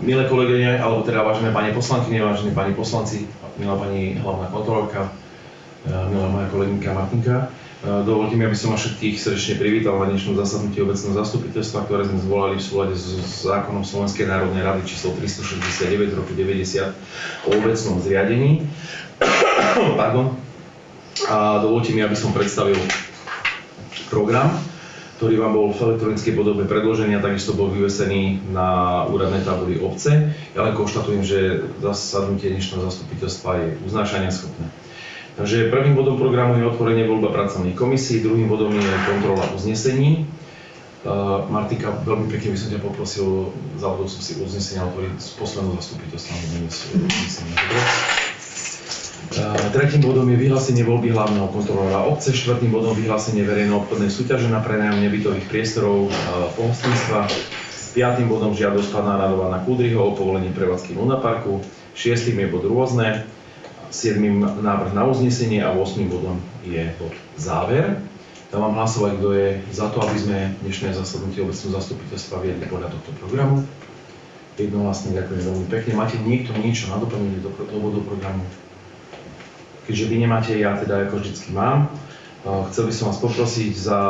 Milé kolegyne, alebo teda vážené pani poslankyne, vážení pani poslanci, milá pani hlavná kontrolórka, milá moja kolegynka Martinka, dovolte mi, aby som vás všetkých srdečne privítal na dnešnom zasadnutí obecného zastupiteľstva, ktoré sme zvolali v súlade s zákonom Slovenskej národnej rady číslo 369 roku 90 o obecnom zriadení. Pardon. A dovolte mi, aby som predstavil program, ktorý vám bol v elektronickej podobe predložený a takisto bol vyvesený na úradnej tabuli obce. Ja len konštatujem, že zasadnutie dnešného zastupiteľstva je uznášania schopné. Takže prvým bodom programu je otvorenie voľba pracovných komisí, druhým bodom je kontrola uznesení. Martika, veľmi pekne by som ťa poprosil, zavodol som si uznesenia otvoriť z posledného zastupiteľstva, uznesenia. Tretím bodom je vyhlásenie voľby hlavného kontrolóra obce, štvrtým bodom vyhlásenie verejno-obchodnej súťaže na prenájom nebytových priestorov pohostinstva, piatým bodom žiadosť pána Radovana Kúdryho o povolenie prevádzky lunaparku, šiestým je bod rôzne, siedmým návrh na uznesenie a 8. bodom je bod záver. Dávam hlasovať, kto je za to, aby sme dnešné zasadnutie obecného zastupiteľstva viedli podľa tohto programu. Jednohlasne ďakujem veľmi pekne. Máte niekto niečo na doplnenie do bodu programu? Keďže vy nemáte, ja teda ako vždycky mám. Chcel by som vás poprosiť za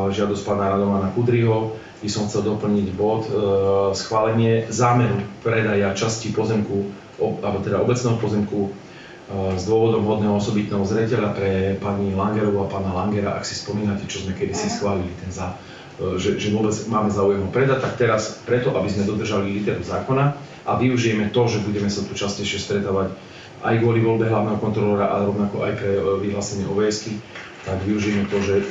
žiadosť pána Radovana Kúdryho, by som chcel doplniť bod schválenie zámeru predaja časti pozemku, alebo teda obecného pozemku s dôvodom hodného osobitného zreteľa pre pani Langerovú a pána Langera. Ak si spomínate, čo sme kedysi schválili, že vôbec máme záujem ho predať, tak teraz preto, aby sme dodržali literu zákona a využijeme to, že budeme sa tu častejšie stretávať aj kvôli voľbe hlavného kontrolóra, ale rovnako aj pre vyhlásenie OVS-ky, tak využijeme to, že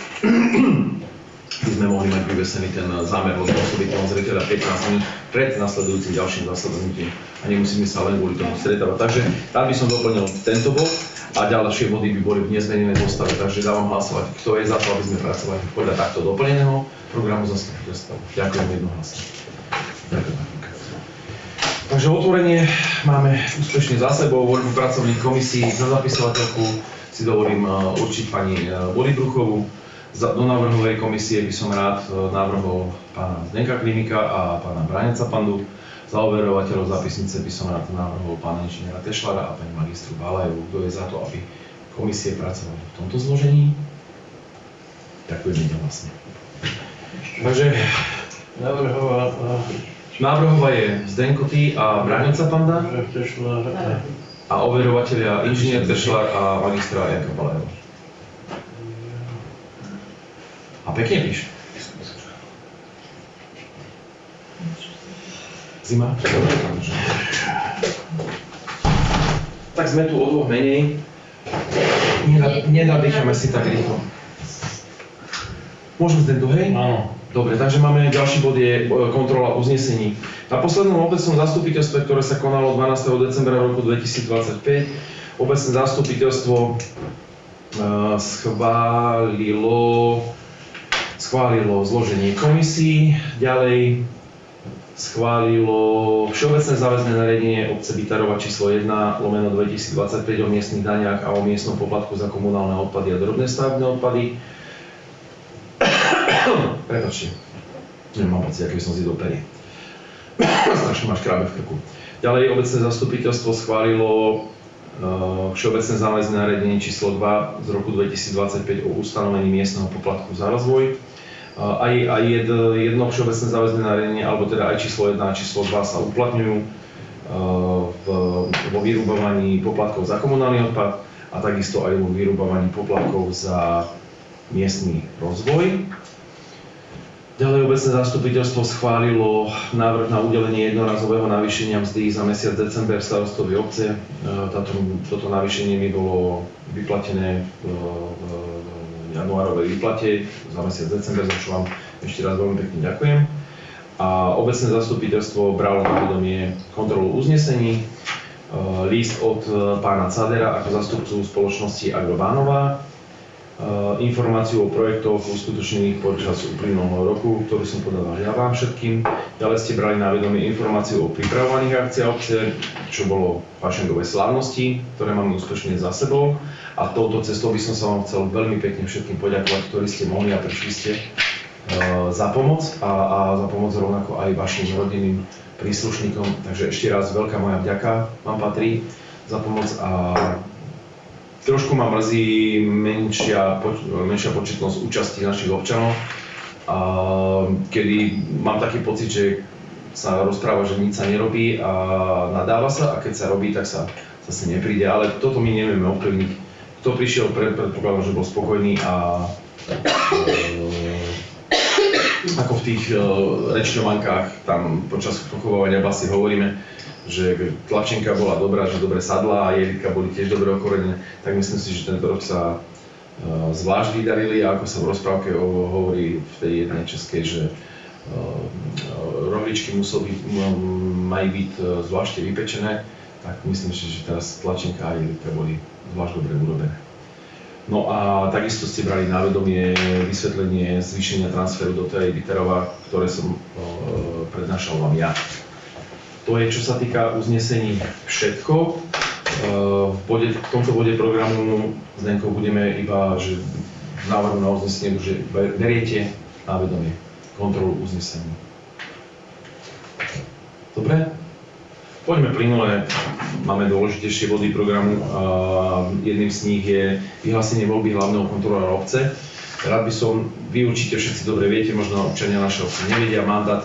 by sme mohli mať vyvesený ten zámer od osobitného zreteľa 15 minút pred nasledujúcim ďalším zasadnutím a nemusíme sa len kvôli tomu stretávať. Takže tam by som doplnil tento bod a ďalšie body by boli v nezmenenej zostave, takže dávam hlasovať, kto je za to, aby sme pracovali podľa takto doplneného programu zastupiteľstva. Ďakujem jednohlasne. Ďakujem. Takže otvorenie máme úspešne za sebou, voľbu pracovných komisí. Za zapisovateľku si dovolím určiť pani Bolibruchovú. Do návrhovej komisie by som rád navrhol pána Zdenka Klimika a pána Braňaca Pandu. Za overovateľov zápisnice by som rád navrhol pána inžiniera Tešlara a pani magistru Balajevu. Kto je za to, aby komisie pracovali v tomto zložení? Ďakujem jednohlasne. Takže návrhová je Zdenko Ty a Braňaca Panda a overovateľia inžinier Tešlar a magistra Janka Balajeva. A pekne píš. Zima? Tak sme tu o dvoch menej. Nenadýchame si tak rýchlo. Môžeme Zdenko, hej? Áno. Dobre, takže máme ďalší bod je kontrola uznesení. Na poslednom obecnom zastupiteľstve, ktoré sa konalo 12. decembra roku 2025, obecné zastupiteľstvo schválilo zloženie komisí, ďalej schválilo Všeobecné záväzné nariadenie obce Bytarova číslo 1/2025 o miestnych daniach a o miestnom poplatku za komunálne odpady a drobné stavebné odpady. Prepáčte, nemám pocit, aký som zjedol perie. Strašne máš krábe v krku. Ďalej obecné zastupiteľstvo schválilo Všeobecné záväzné nariadenie číslo 2 z roku 2025 o ustanovení miestneho poplatku za rozvoj. Aj jedno všeobecné záväzné nariadenie, alebo teda aj číslo 1 a číslo 2 sa uplatňujú vo vyrúbovaní poplatkov za komunálny odpad a takisto aj vo vyrúbovaní poplatkov za miestny rozvoj. Ďalej obecné zastupiteľstvo schválilo návrh na udelenie jednorazového navýšenia mzdy za mesiac december starostovej obce. Toto navýšenie mi bolo vyplatené v januárovej výplate za mesiac december, za čo vám ešte raz veľmi pekne ďakujem. A obecné zastupiteľstvo bralo na vedomie kontrolu uznesení, list od pána Cadera ako zastupcu spoločnosti Agrobánová, informáciu o projektoch uskutočnených počas uplynulého roku, ktorú som podával ja vám všetkým. Ďalej ste brali na vedomie informáciu o pripravovaných akciách obce, čo bolo fašengové slávnosti, ktoré máme úspešne za sebou. A touto cestou by som sa vám chcel veľmi pekne všetkým poďakovať, ktorí ste mohli a prišli ste za pomoc a za pomoc rovnako aj vašim rodinným príslušníkom. Takže ešte raz veľká moja vďaka vám patrí za pomoc a trošku ma mrzí menšia početnosť účasti našich občanov, kedy mám taký pocit, že sa rozpráva, že nič sa nerobí a nadáva sa a keď sa robí, tak sa zase nepríde, ale toto my nevieme ovplyvniť. Kto prišiel, predpokladám, že bol spokojný a ako v tých rečňovankách tam počas pochovávania basy hovoríme, že tlačenka bola dobrá, že dobre sadla a jelitka boli tiež dobre okorenené, tak myslím si, že tento rok sa zvlášť vydarili a ako sa v rozprávke hovorí v tej jednej českej, že rohličky majú byť zvlášte vypečené, tak myslím si, že teraz tlačenka a jelitka boli zvlášť dobre urobené. No a takisto ste brali na vedomie vysvetlenie zvýšenia transferu do TI Biterova, ktoré som prednášal vám ja. To je, čo sa týka uznesení, všetko. V tomto bode programu s Denkou budeme iba, že v návrhu na uznesenie, že beriete na vedomie kontrolu uznesení. Dobre? Poďme plynule, máme dôležitejšie body programu a jedným z nich je vyhlásenie voľby hlavného kontrolóra obce. Rád by som, vy určite všetci dobre viete, možno občania našej obce nevedia, mandát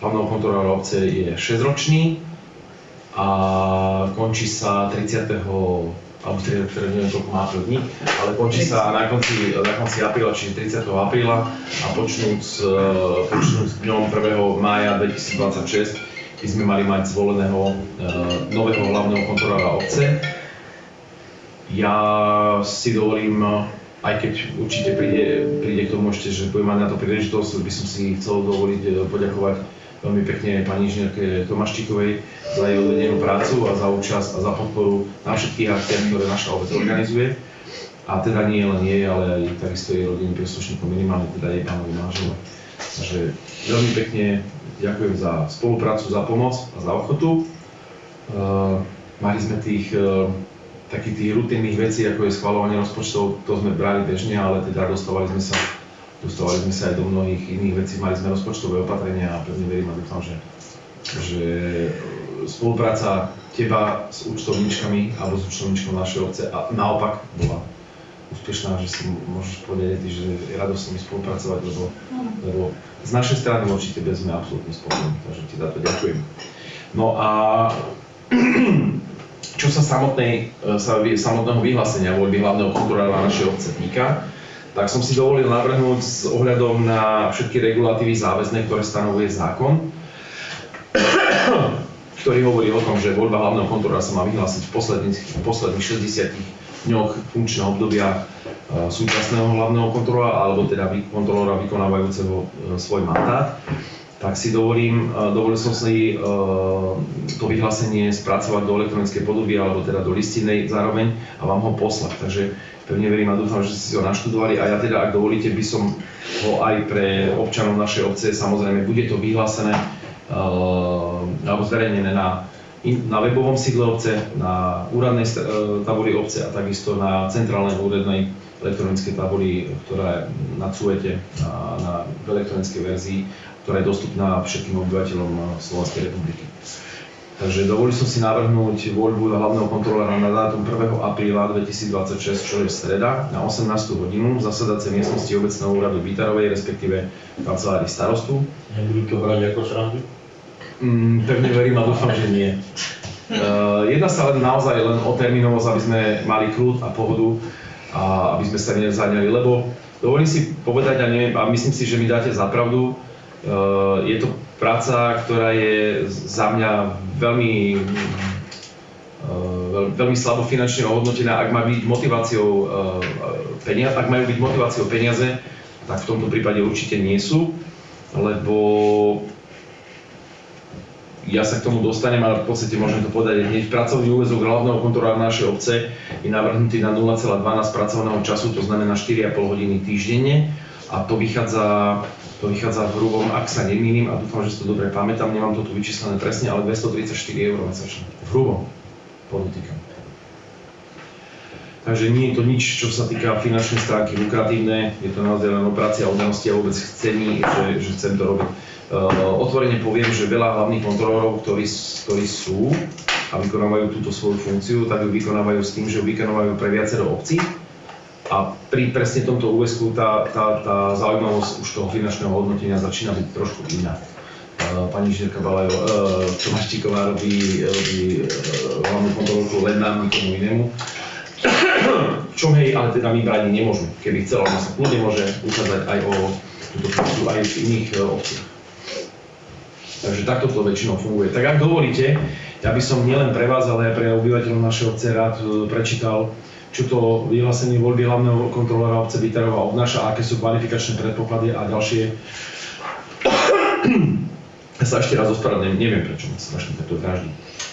hlavného kontrolóra obce je 6-ročný a končí sa 30. alebo teda neviem, koľko má to dní, ale končí sa na konci apríla, čiže 30. apríla a počnúc dňom 1. mája 2026 by sme mali mať zvoleného nového hlavného kontrolóra obce. Ja si dovolím, aj keď určite príde k tomu ešte, že budem mať na to príležitosť, by som si chcel dovoliť poďakovať veľmi pekne pani inžinierke Tomáščíkovej za jej odvedenú prácu a za účasť a za podporu na všetkých akciách, ktoré naša obec organizuje. A teda nie len jej, ale aj takisto jej rodinným príslušníkom, minimálne teda jej pánovi manželovi. Takže veľmi pekne ďakujem za spoluprácu, za pomoc a za ochotu. Mali sme takých tých rutinných vecí, ako je schvaľovanie rozpočtov, to sme brali bežne, ale teda dostávali sme sa aj do mnohých iných vecí. Mali sme rozpočtové opatrenia a pevne verím a dúfam, že spolupráca teba s účtovníčkami alebo s účtovníčkou našej obce a naopak bola úspešná, že si môžeš povedať, že je radosť s nimi spolupracovať, lebo z našej strany určite sme absolútne spokojní, takže ti za to ďakujem. No a čo sa samotného vyhlásenia voľby hlavného kontrolóra našej obce týka, tak som si dovolil navrhnúť s ohľadom na všetky regulatívy záväzné, ktoré stanovuje zákon, ktorý hovorí o tom, že voľba hlavného kontrolóra sa má vyhlásiť v posledných 60 dňoch funkčného obdobia súčasného hlavného kontrolóra alebo teda kontrolóra vykonávajúceho svoj mandát, tak si dovolil som si to vyhlásenie spracovať do elektronickej podoby alebo teda do listinnej zároveň a vám ho poslať. Takže pevne verím a dúfam, že ste si ho naštudovali a ja teda, ak dovolíte, by som ho aj pre občanov našej obce, samozrejme, bude to vyhlásené alebo zverejnené na webovom sídle obce, na úradnej tabuli obce a takisto na centrálnej úradnej elektronickej tabuli, ktorá je na CUETE na elektronickej verzii, ktorá je dostupná všetkým obyvateľom Slovenskej republiky. Takže dovolil som si navrhnúť voľbu hlavného kontrolóra na dátum 1. apríla 2026, čo je streda, na 18. hodinu v zasadacej miestnosti obecného úradu Bitarovej, respektíve kancelárii starostu. Nebudú to brať ako srandu? Pevne verím a dúfam, že nie. Jedná sa naozaj len o termínovosť, aby sme mali kľud a pohodu a aby sme sa nezaňali, lebo dovolím si povedať a neviem, a myslím si, že mi dáte za pravdu, je to práca, ktorá je za mňa veľmi slabo finančne ohodnotená. Ak má byť ak majú byť motiváciou peniaze, tak v tomto prípade určite nie sú, lebo ja sa k tomu dostanem, ale v podstate môžem to povedať hneď. Pracovný úväzok hlavného kontrolóra našej obce je navrhnutý na 0,12 pracovného času, to znamená 4,5 hodiny týždenne a to vychádza v hrubom, ak sa nemýlim, a dúfam, že si to dobre pamätám, nemám to tu vyčíslené presne, ale 234 € mesačne. V hrubom, podotýkam. Takže nie je to nič, čo sa týka finančnej stránky lukratívne, je to naozaj len operácia oddanosti a vôbec chcení, že chcem to robiť. Otvorene poviem, že veľa hlavných kontrolórov, ktorí sú a vykonávajú túto svoju funkciu, tak ju vykonávajú s tým, že ju vykonávajú pre viacero obcí. A pri presne tomto úväzku tá zaujímavosť už toho finančného hodnotenia začína byť trošku iná. Pani inžinierka Tomáščíková robí hlavnú kontrolórku len nám, nikomu inému. Čo hej, ale teda my brániť nemôžeme. Keby chcela, ona sa kľudne môže ukázať aj o túto funkciu aj v iných obciach. Takže takto to väčšinou funguje. Tak ak dovolíte, ja by som nielen pre vás, ale aj pre obyvateľov našej obce rád prečítal, čo to vyhlásenie voľby hlavného kontrolóra obce Bytarova obnáša, aké sú kvalifikačné predpoklady a ďalšie. Ja sa ešte raz ospravedlňujem, neviem prečo ma sa strašne takto dráždi.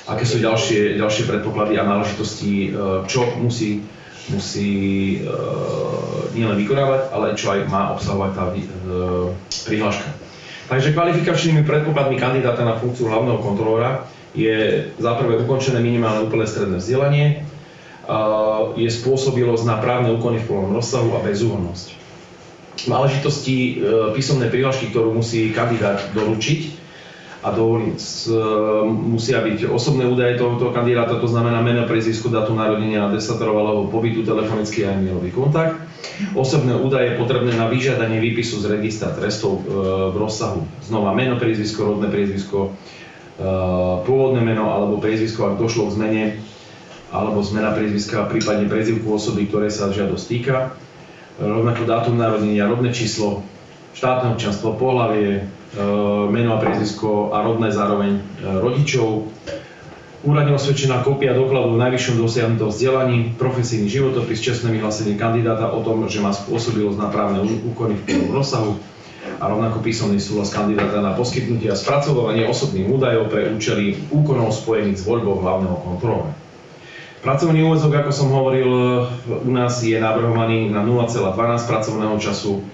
Aké sú ďalšie predpoklady a náležitosti, čo musí nielen vykonávať, ale čo aj má obsahovať tá prihláška. Takže kvalifikačnými predpokladmi kandidáta na funkciu hlavného kontrolóra je za prvé ukončené minimálne úplné stredné vzdelanie, je spôsobilosť na právne úkony v plnom rozsahu a bezúhonnosť. Náležitosti písomnej prihlášky, ktorú musí kandidát doručiť, a musia byť osobné údaje tohoto kandidáta, to znamená meno, priezvisko, dátum narodenia, adresa trvalého pobytu, telefonický a e-mailový kontakt. Osobné údaje potrebné na vyžiadanie výpisu z registra trestov v rozsahu. Znova meno, priezvisko, rodné priezvisko, pôvodné meno alebo priezvisko, ak došlo k zmene, alebo zmena priezviska, prípadne prezývku osoby, ktoré sa žiadosť týka. Rovnako dátum narodenia, rodné číslo, štátne občianstvo, pohlavie, meno a priezvisko a rodné zároveň rodičov, úradne osvedčená kópia dokladu v najvyššom dosiahnutom vzdelaní, profesijný životopis, čestné vyhlásenie kandidáta o tom, že má spôsobilosť na právne úkony v plnom rozsahu a rovnako písomný súhlas kandidáta na poskytnutie a spracovanie osobných údajov pre účely úkonov spojených s voľbou hlavného kontrolóra. Pracovný úväzok, ako som hovoril, u nás je navrhovaný na 0,12 pracovného času,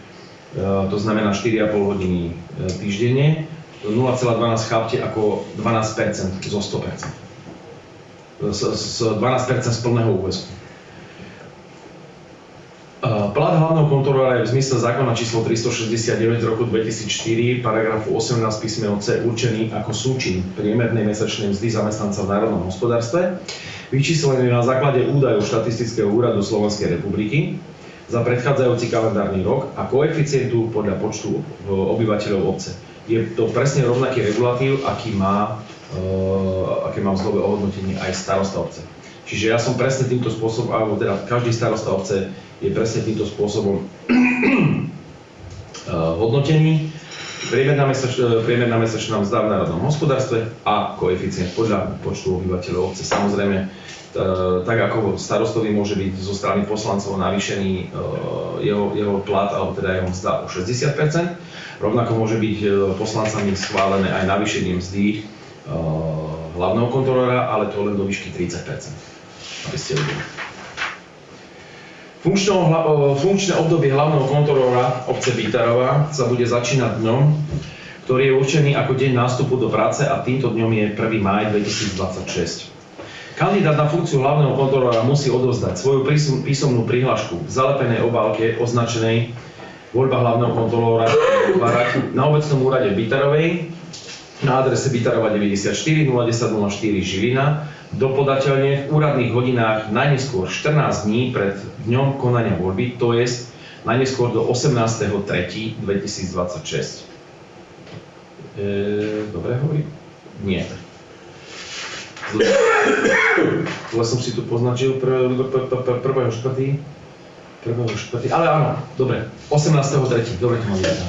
to znamená 4,5 hodiny týždenne. 0,12 chápte ako 12% zo 100%. Z 12% z plného úväzku. Plat hlavného kontrolóra je v zmysle zákona číslo 369 z roku 2004, paragrafu 18 písmeno C určený ako súčin priemernej mesačnej mzdy zamestnanca v národnom hospodárstve, vyčíslený na základe údajov štatistického úradu Slovenskej republiky za predchádzajúci kalendárny rok a koeficientu podľa počtu obyvateľov obce. Je to presne rovnaký regulatív, aké má mzdové ohodnotenie aj starosta obce. Čiže ja som presne týmto spôsobom, alebo teda každý starosta obce je presne týmto spôsobom hodnotený. Priemerná mesačná mzda v národnom hospodárstve a koeficient podľa počtu obyvateľov obce. Samozrejme, tak ako starostovi môže byť zo strany poslancov navýšený jeho plat alebo teda jeho mzda o 60%, rovnako môže byť poslancami schválené aj navýšenie mzdy hlavného kontrolóra, ale to len do výšky 30%, aby ste vedeli. Funkčné obdobie hlavného kontrolóra obce Bytarova sa bude začínať dňom, ktorý je určený ako deň nástupu do práce a týmto dňom je 1. máj 2026. Kandidát na funkciu hlavného kontrolóra musí odovzdať svoju písomnú prihlášku v zalepenej obálke označenej voľba hlavného kontrolóra na obecnom úrade v Bytarovej na adrese Bytarova 94 010 04 Žilina, dopodateľne v úradných hodinách najneskôr 14 dní pred dňom konania voľby, to jest najneskôr do 18.3.2026. Dobre hovorím? Nie. Zle som si tu poznačil 1.4. Ale áno, dobre, 18.3. Dobre to mám vidieť.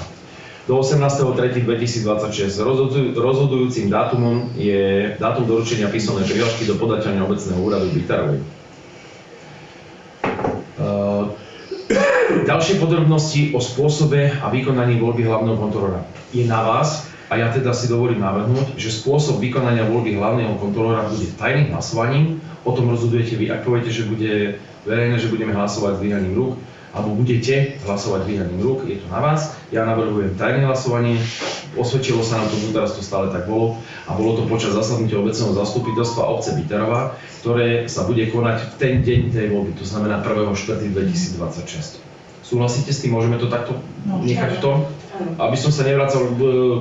Do 18.3.2026. Rozhodujúcim dátumom je dátum doručenia písomnej prihlášky do podateľne obecného úradu Bytarovej. Ďalšie podrobnosti o spôsobe a vykonaní voľby hlavného kontrolóra. Je na vás, a ja teda si dovolím navrhnúť, že spôsob vykonania voľby hlavného kontrolóra bude tajným hlasovaním. O tom rozhodujete vy. Ak poviete, že bude verejné, že budeme hlasovať s dvíhaním rúk, alebo budete hlasovať dvíhaním rúk, je to na vás. Ja navrhujem tajné hlasovanie. osvedčilo sa nám to, teraz to stále tak bolo a bolo to počas zasadnutia obecného zastupiteľstva obce Biterova, ktoré sa bude konať v ten deň tej voľby, to znamená 1.4.2026. Súhlasíte s tým? Môžeme to takto nechať v tom? Aby som sa nevracal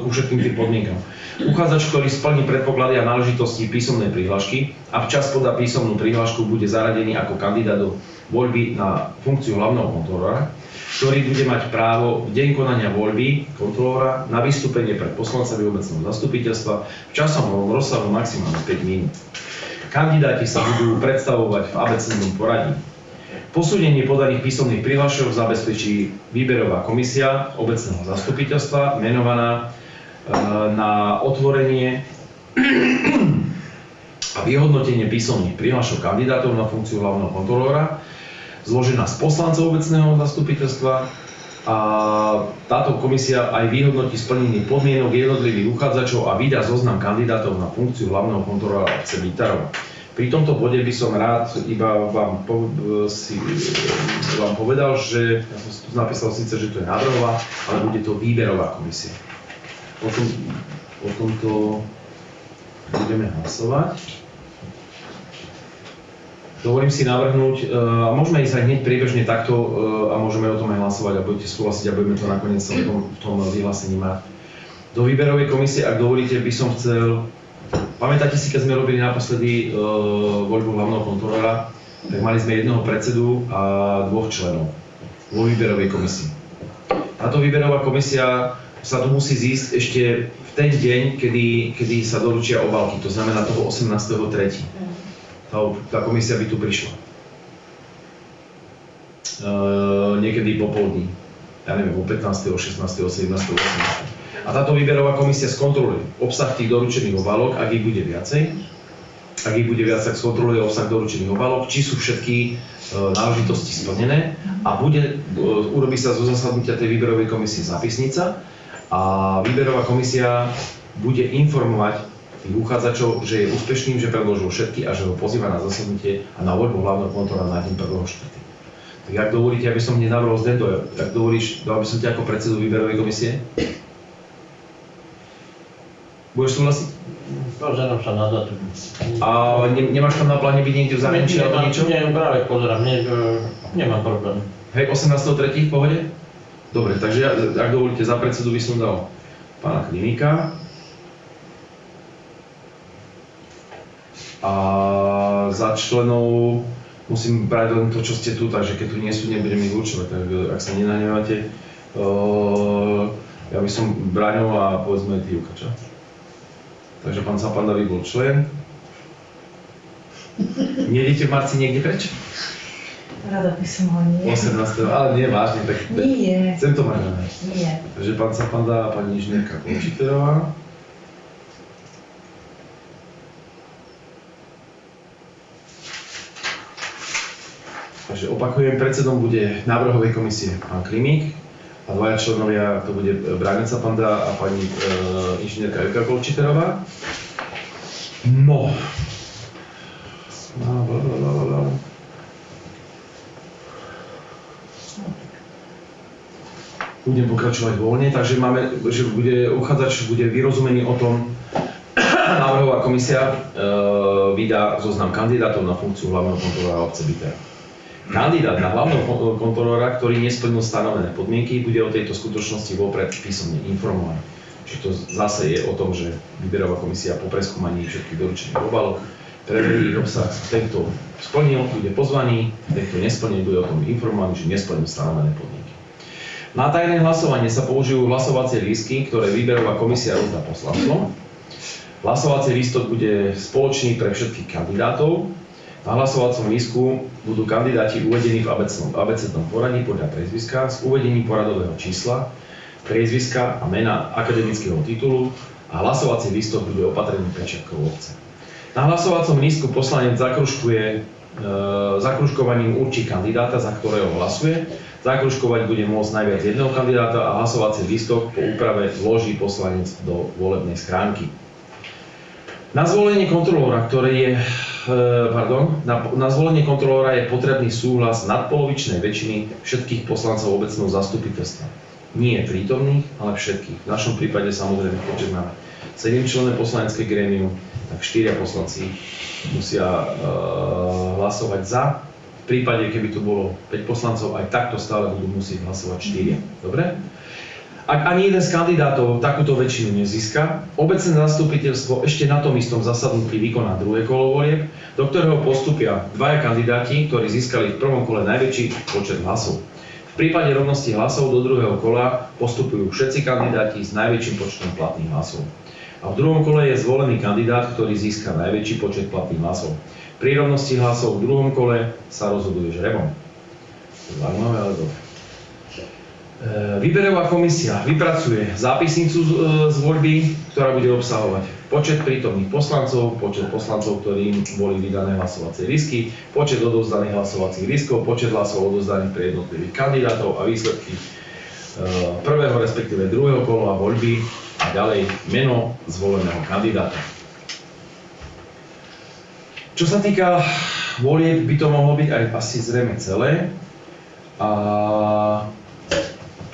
ku všetkým tým podmienkam. Uchádzač, ktorý splní predpoklady a náležitosti písomnej prihlášky a včas podá písomnú prihlášku, bude zaradený ako kandidát do voľby na funkciu hlavného kontrolóra, ktorý bude mať právo v deň konania voľby kontrolóra na vystúpenie pred poslancami obecného zastupiteľstva v časovom rozsahu maximálne 5 minút. Kandidáti sa budú predstavovať v abecednom poradí. Posúdenie podaných písomných prihlášok zabezpečí výberová komisia obecného zastupiteľstva menovaná na otvorenie a vyhodnotenie písomných prihlášok kandidátov na funkciu hlavného kontrolóra, zložená z poslancov obecného zastupiteľstva a táto komisia aj vyhodnotí splnenie podmienok jednotlivých uchádzačov a vydá zoznam kandidátov na funkciu hlavného kontrolóra obce Biterova. Pri tomto bode by som rád iba vám povedal, že ja som tu napísal síce, že to je návrhová, ale bude to výberová komisia. O tomto budeme hlasovať. Dovolím si navrhnúť, a môžeme ísť aj hneď priebežne takto a môžeme o tom aj hlasovať a budete súhlasiť a budeme to nakoniec v tom vyhlásení mať. Do výberovej komisie, ak dovolíte, by som chcel. Pamätáte si, keď sme robili naposledy voľbu hlavného kontrolóra, tak mali sme jedného predsedu a 2 členov vo výberovej komisii. Táto výberová komisia sa tu musí zísť ešte v ten deň, kedy sa doručia obálky, to znamená toho 18.3. Tá komisia by tu prišla. Niekedy popoludní, ja neviem, o 15., o 16., o 17., o 18. A táto výberová komisia skontroluje obsah tých doručených obálok, ak ich bude viacej. Ak ich bude viac, tak skontroluje obsah doručených obálok, či sú všetky náležitosti splnené a urobí sa zo zasadnutia tej výberovej komisie zápisnica a výberová komisia bude informovať tých uchádzačov, že je úspešným, že predložil všetky a že ho pozýva na zasadnutie a na voľbu hlavného kontrolóra na deň 1.4. Tak ak dovolíte, aby som hneď navrhol Zdeno, ak dovolíš, dal by som ťa ako predsedu výberovej komisie? Budeš súhlasiť? Pozerám sa na datum. A nemáš tam na pláne byť niekde v zahraničí alebo niečo? Nie, práve pozerám, nemám problém. Hej, 18.3. v pohode? Dobre, takže ja, ak dovolíte, za predsedu by som dal pána Klimíka. A za členov musím brať len to, čo ste tu, takže keď tu nie sú, nebudem ich určovať, tak ak sa nenahneváte, ja by som Braňov a povedzme Tývka, čo? Takže pán Sapanda by bol člen. Nejdete v marci niekde preč? Rada by som ho nie. 18. Ale nie, vážne, tak Nie. chcem to mať. Nie. Takže pán Sapanda a pani inžinierka Končiterová. Takže opakujem, predsedom bude návrhovej komisie pán Klimík a 2 členovia, to bude Braňov Sapanda a pani inžinierka Evka Kolčiterová. No. Budem pokračovať voľne, takže máme, že uchádzač bude vyrozumený o tom, návrhová komisia vydá zoznam kandidátov na funkciu hlavného kontrolóra obce Biterova. Kandidát na hlavného kontrolóra, ktorý nesplnil stanovené podmienky, bude o tejto skutočnosti vopred písomne informovaný. Čiže to zase je o tom, že výberová komisia po preskúmaní všetkých doručených obálok preverí ich obsah. Ten, kto splnil, bude pozvaný, ten, kto nesplnil, bude o tom informovaný, že nesplnil stanovené podmienky. Na tajné hlasovanie sa použijú hlasovacie lístky, ktoré výberová komisia rozdá poslancom. Hlasovací lístok bude spoločný pre všetkých kandidátov. Na hlasovacom lístku budú kandidáti uvedení v abecednom poradí podľa priezviska s uvedením poradového čísla, priezviska a mena akademického titulu a hlasovací lístok bude opatrený pečiatkou obce. Na hlasovacom lístku poslanec zakružkovaním určí kandidáta, za ktorého hlasuje. Zakružkovať bude môcť najviac jedného kandidáta a hlasovací lístok po úprave vloží poslanec do volebnej schránky. Na zvolenie kontrolóra, na zvolenie kontrolóra je potrebný súhlas nadpolovičnej väčšiny všetkých poslancov obecného zastupiteľstva. Nie prítomných, ale všetkých. V našom prípade samozrejme počet máme 7-členné poslanecké grémium, tak 4 poslanci musia hlasovať za. V prípade, keby tu bolo 5 poslancov, aj takto stále budú musieť hlasovať 4. Dobre? Ak ani jeden z kandidátov takúto väčšinu nezíska, obecné zastupiteľstvo ešte na tom istom zasadnutí vykoná druhé kolo volieb, do ktorého postupia dvaja kandidáti, ktorí získali v prvom kole najväčší počet hlasov. V prípade rovnosti hlasov do druhého kola postupujú všetci kandidáti s najväčším počtom platných hlasov. A v druhom kole je zvolený kandidát, ktorý získa najväčší počet platných hlasov. Pri rovnosti hlasov v druhom kole sa rozhoduje žrebom. Zaujímavé, ale dobre. Výberová komisia vypracuje zápisnicu z voľby, ktorá bude obsahovať počet prítomných poslancov, počet poslancov, ktorým boli vydané hlasovacie lístky, počet odovzdaných hlasovacích lístkov, počet hlasov odovzdaných pre jednotlivých kandidátov a výsledky prvého, respektíve druhého kola voľby a ďalej meno zvoleného kandidáta. Čo sa týka volieb, by to mohlo byť aj asi zrejme celé.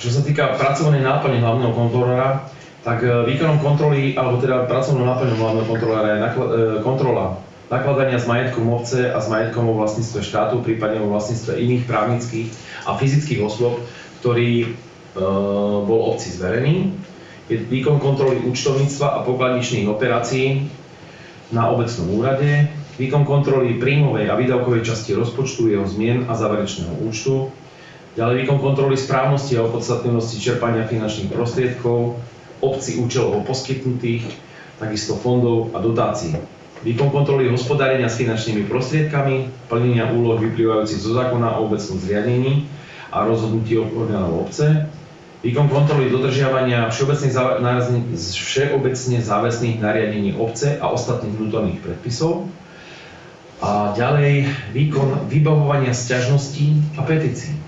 Čo sa týka pracovnej náplne hlavného kontrolóra, tak výkonom kontroly, alebo teda pracovnou náplňou hlavného kontrolóra je kontrola nakladania s majetkom obce a s majetkom vo vlastníctve štátu, prípadne vo vlastníctve iných právnických a fyzických osôb, ktorý bol obci zverený. Je výkon kontroly účtovníctva a pokladničných operácií na obecnom úrade, výkon kontroly príjmovej a výdavkovej časti rozpočtu, jeho zmien a záverečného účtu, ďalej výkon kontroly správnosti a opodstatnenosti čerpania finančných prostriedkov, obci účelovo poskytnutých, takisto fondov a dotácií. Výkon kontroly hospodárenia s finančnými prostriedkami, plnenia úloh vyplývajúcich zo zákona o obecnom zriadení a rozhodnutí orgánov obce, výkon kontroly dodržiavania všeobecne záväzných nariadení obce a ostatných vnútorných predpisov a ďalej výkon vybavovania sťažností a petícií.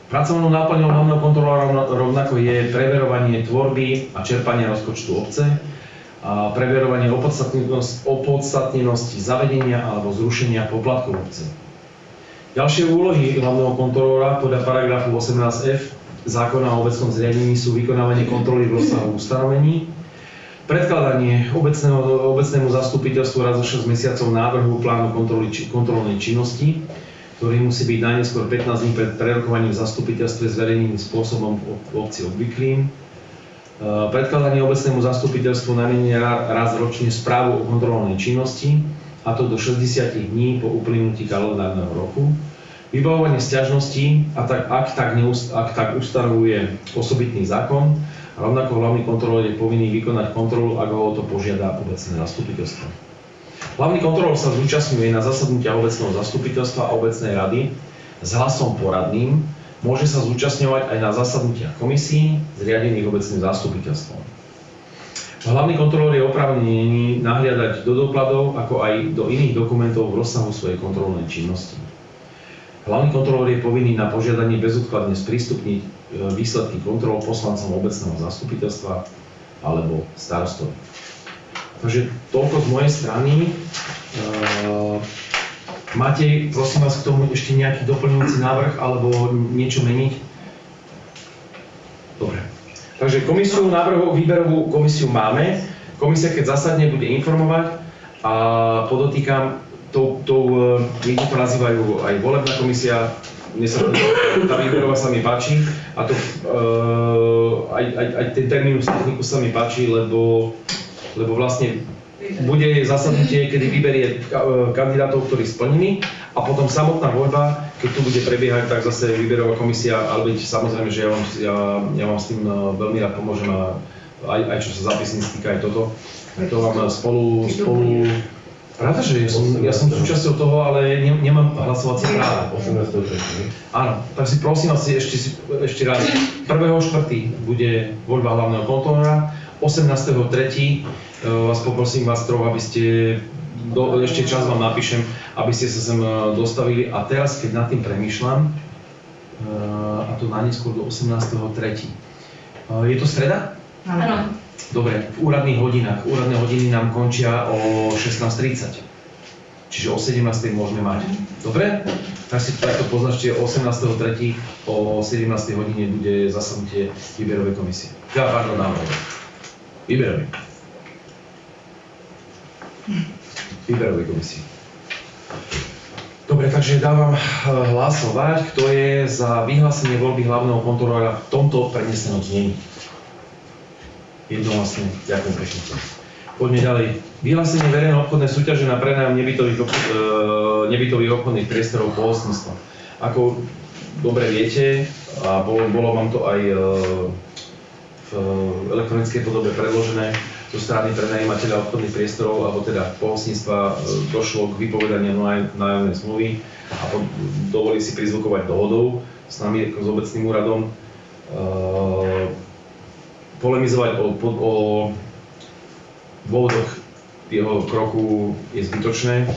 Pracovnou náplňou hlavného kontrolóra rovnako je preverovanie tvorby a čerpania rozpočtu obce a preverovanie opodstatnenosti zavedenia alebo zrušenia poplatkov obce. Ďalšie úlohy hlavného kontrolóra podľa paragrafu 18f zákona o obecnom zriadení sú vykonávanie kontroly v rozsahu ustanovení, predkladanie obecnému zastupiteľstvu raz za 6 mesiacov návrhu plánu kontrolnej činnosti, ktorý musí byť najneskôr 15 dní pred prerokovaním v zastupiteľstve zverejným spôsobom v obci obvyklým. Predkladanie obecnému zastupiteľstvu najmenej raz ročne správu o kontrolnej činnosti, a to do 60 dní po uplynutí kalendárneho roku. Vybavovanie sťažností, ak tak ustanovuje osobitný zákon, a rovnako hlavný kontrolór je povinný vykonať kontrolu, ak ho o to požiada obecné zastupiteľstvo. Hlavný kontrolór sa zúčastňuje na zasadnutia obecného zastupiteľstva a obecnej rady s hlasom poradným, môže sa zúčastňovať aj na zasadnutiach komisí zriadených obecným zastupiteľstvom. Hlavný kontrolór je oprávnený nahliadať do dokladov, ako aj do iných dokumentov v rozsahu svojej kontrolnej činnosti. Hlavný kontrolór je povinný na požiadanie bezodkladne sprístupniť výsledky kontrol poslancom obecného zastupiteľstva alebo starostovi. Takže toľko z mojej strany. Máte, prosím vás, k tomu ešte nejaký doplňujúci návrh alebo niečo meniť? Dobre. Takže výberovú komisiu máme. Komisia, keď zasadne, bude informovať a podotýkam, niekto to nazývajú aj volebná komisia, tá výberová sa mi páči a to aj ten terminus technicus sa mi páči, lebo vlastne bude zasadnutie, kedy vyberie kandidátov, ktorí splnili, a potom samotná voľba, keď tu bude prebiehať, tak zase výberová komisia, ale samozrejme, že ja vám s tým veľmi rád pomôžem, a aj čo sa zápisníc týka aj toto. To vám spolu pravda, že ja som súčasťou toho, ale nemám hlasovacie právo. 18.3. Áno, tak si prosím vás ešte raz, 1.4. bude voľba hlavného kontrolóra, 18.3. vás poprosím vás troch, aby ste, ešte čas vám napíšem, aby ste sa sem dostavili, a teraz, keď nad tým premýšľam, a to najneskôr do 18.3. Je to streda? Áno. Dobre, v úradných hodinách. Úradné hodiny nám končia o 16.30. Čiže o 17.00 môžeme mať. Dobre? Tak si to takto poznačte, 18.3. o 17. hodine bude zasadnutie výberovej komisie. Pardon, návrhu. Výberovej komisie. Dobre, takže dávam hlasovať, kto je za vyhlásenie voľby hlavného kontrolóra v tomto prenesenom znení. Jednohlasne, ďakujem pekne. Poďme ďalej. Vyhlásenie verejnej obchodnej súťaže na prenájom nebytových obchodných priestorov pohostníctva. Ako dobre viete, a bolo vám to aj v elektronickej podobe predložené, zo strany prenajímateľa obchodných priestorov, alebo teda pohostníctva došlo k vypovedaniu nájomnej zmluvy a dovolí si prizvukovať dohodou s nami, s obecným úradom. Polemizovať o dôvodoch jeho kroku je zbytočné.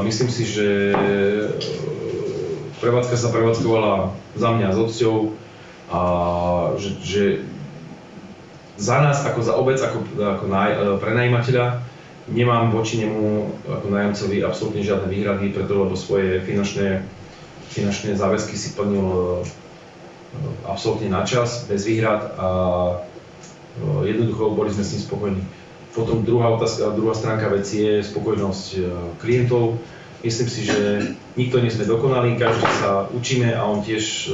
Myslím si, že prevádzka sa prevádzkovala za mňa s otcov a že za nás, ako za obec, ako prenajímateľa, nemám voči nemu ako nájomcovi absolútne žiadne výhrady, preto lebo svoje finančné záväzky si plnil absolútne na čas, bez výhrad a jednoducho boli sme s ním spokojní. Potom druhá stránka veci je spokojnosť klientov. Myslím si, že nikto nie sme dokonalí, každý sa učíme a on tiež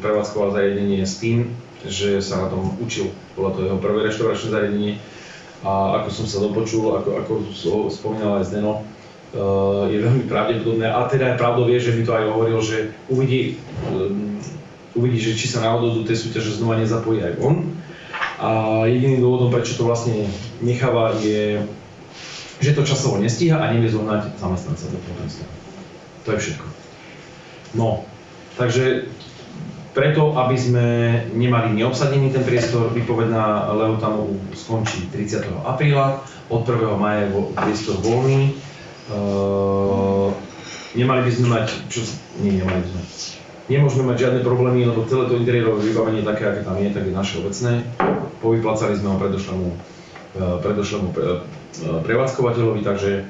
prevádzkoval zariadenie s tým, že sa na tom učil. Bolo to jeho prvé reštauračné zariadenie a ako som sa dopočul, ako spomínal aj Zdeno, je veľmi pravdepodobné a teda aj pravdou vie, že mi to aj hovoril, že uvidí, že či sa náhodou do tej súťaže znova nezapojí aj on. A jediným dôvodom, prečo to vlastne necháva, je, že to časovo nestíha a nevie zohnať zamestnanca do toho. To je všetko. No, takže preto, aby sme nemali neobsadený ten priestor, výpovedná lehota mu skončí 30. apríla, od 1. mája je priestor voľný. Nemali by sme mať, nemôžeme mať žiadne problémy, lebo celé to interiérové vybavenie také, aké tam je, tak je naše obecné. Povyplácali sme ho predošlému prevádzkovateľovi, takže